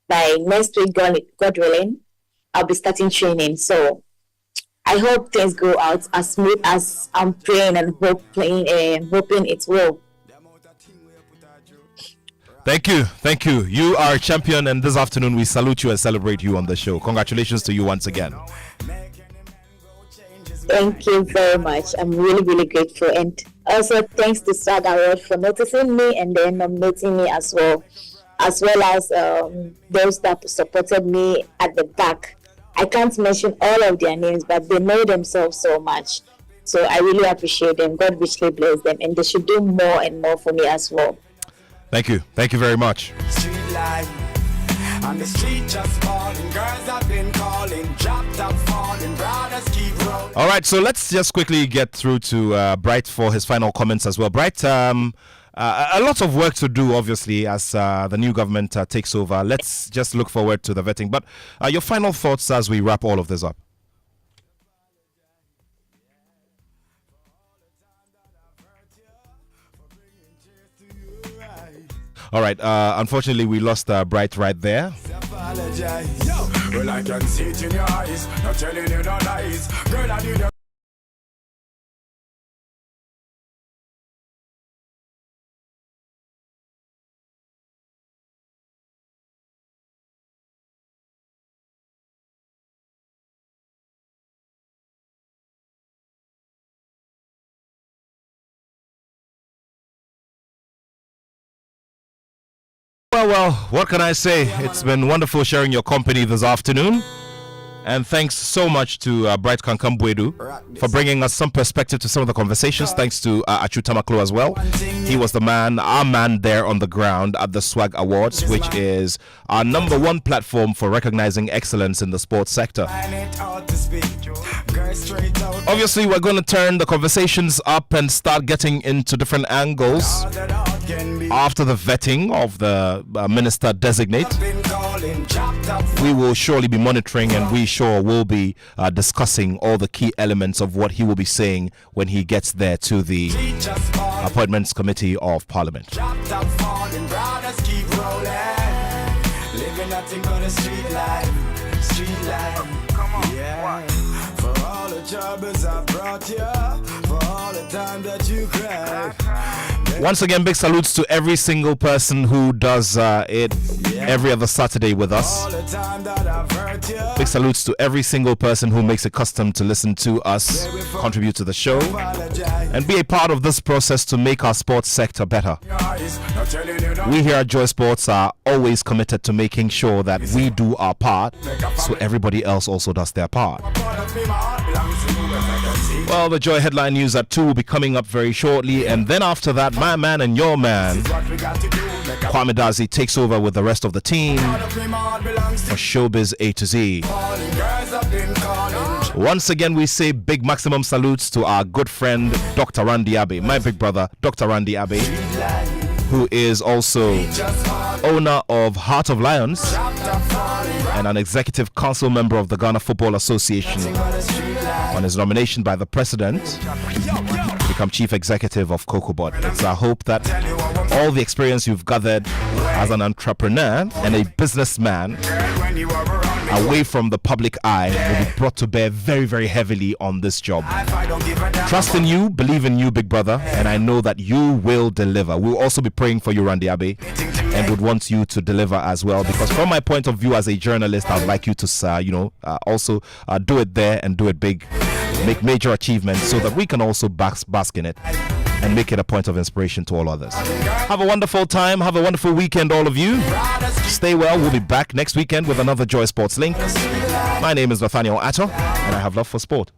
By next week, God willing, I'll be starting training. So I hope things go out as smooth as I'm praying and hoping it will. Thank you. You are a champion, and this afternoon we salute you and celebrate you on the show. Congratulations to you once again. Thank you very much. I'm really, really grateful. And also thanks to Swag Award for noticing me and then nominating me as well as those that supported me at the back. I can't mention all of their names, but they know themselves so much. So I really appreciate them. God richly bless them. And they should do more and more for me as well. Thank you very much. On the street just falling, girls have been calling, dropped up falling, brothers keep rolling. All right, so let's just quickly get through to Bright for his final comments as well. Bright, a lot of work to do, obviously, as the new government takes over. Let's just look forward to the vetting. But your final thoughts as we wrap all of this up. All right, unfortunately, we lost Bright right there. Well, I can see it in your eyes, not telling you no lies. Girl, I need a Well, what can I say? It's been wonderful sharing your company this afternoon. And thanks so much to Bright Kankambwedu for bringing us some perspective to some of the conversations. Thanks to Achu Tamaklo as well. He was our man there on the ground at the Swag Awards, which is our #1 platform for recognizing excellence in the sports sector. Obviously, we're going to turn the conversations up and start getting into different angles after the vetting of the minister designate. We will surely be monitoring, and we sure will be discussing all the key elements of what he will be saying when he gets there to the Appointments Committee of Parliament. For all the troubles I brought you, for all the time that you cried. Once again, big salutes to every single person who does it every other Saturday with us. Big salutes to every single person who makes it custom to listen to us, contribute to the show, and be a part of this process to make our sports sector better. We here at Joy Sports are always committed to making sure that we do our part so everybody else also does their part. Well, the Joy headline news at 2 will be coming up very shortly, and then after that, my man and your man, Kwame Dazi, takes over with the rest of the team for Showbiz A to Z. Once again, we say big maximum salutes to our good friend, Dr. Randy Abbey, my big brother, Dr. Randy Abbey, who is also owner of Heart of Lions and an executive council member of the Ghana Football Association, on his nomination by the president to become chief executive of COCOBOD. It's our hope that all the experience you've gathered as an entrepreneur and a businessman away from the public eye will be brought to bear very, very heavily on this job. Trust in you, believe in you, big brother, and I know that you will deliver. We'll also be praying for you, Randy Abbey, and would want you to deliver as well, because from my point of view as a journalist, I'd like you to also do it there and do it big, make major achievements so that we can also bask in it and make it a point of inspiration to all others. Have a wonderful time. Have a wonderful weekend, all of you. Stay well. We'll be back next weekend with another Joy Sports Link. My name is Nathaniel Attoh, and I have love for sport.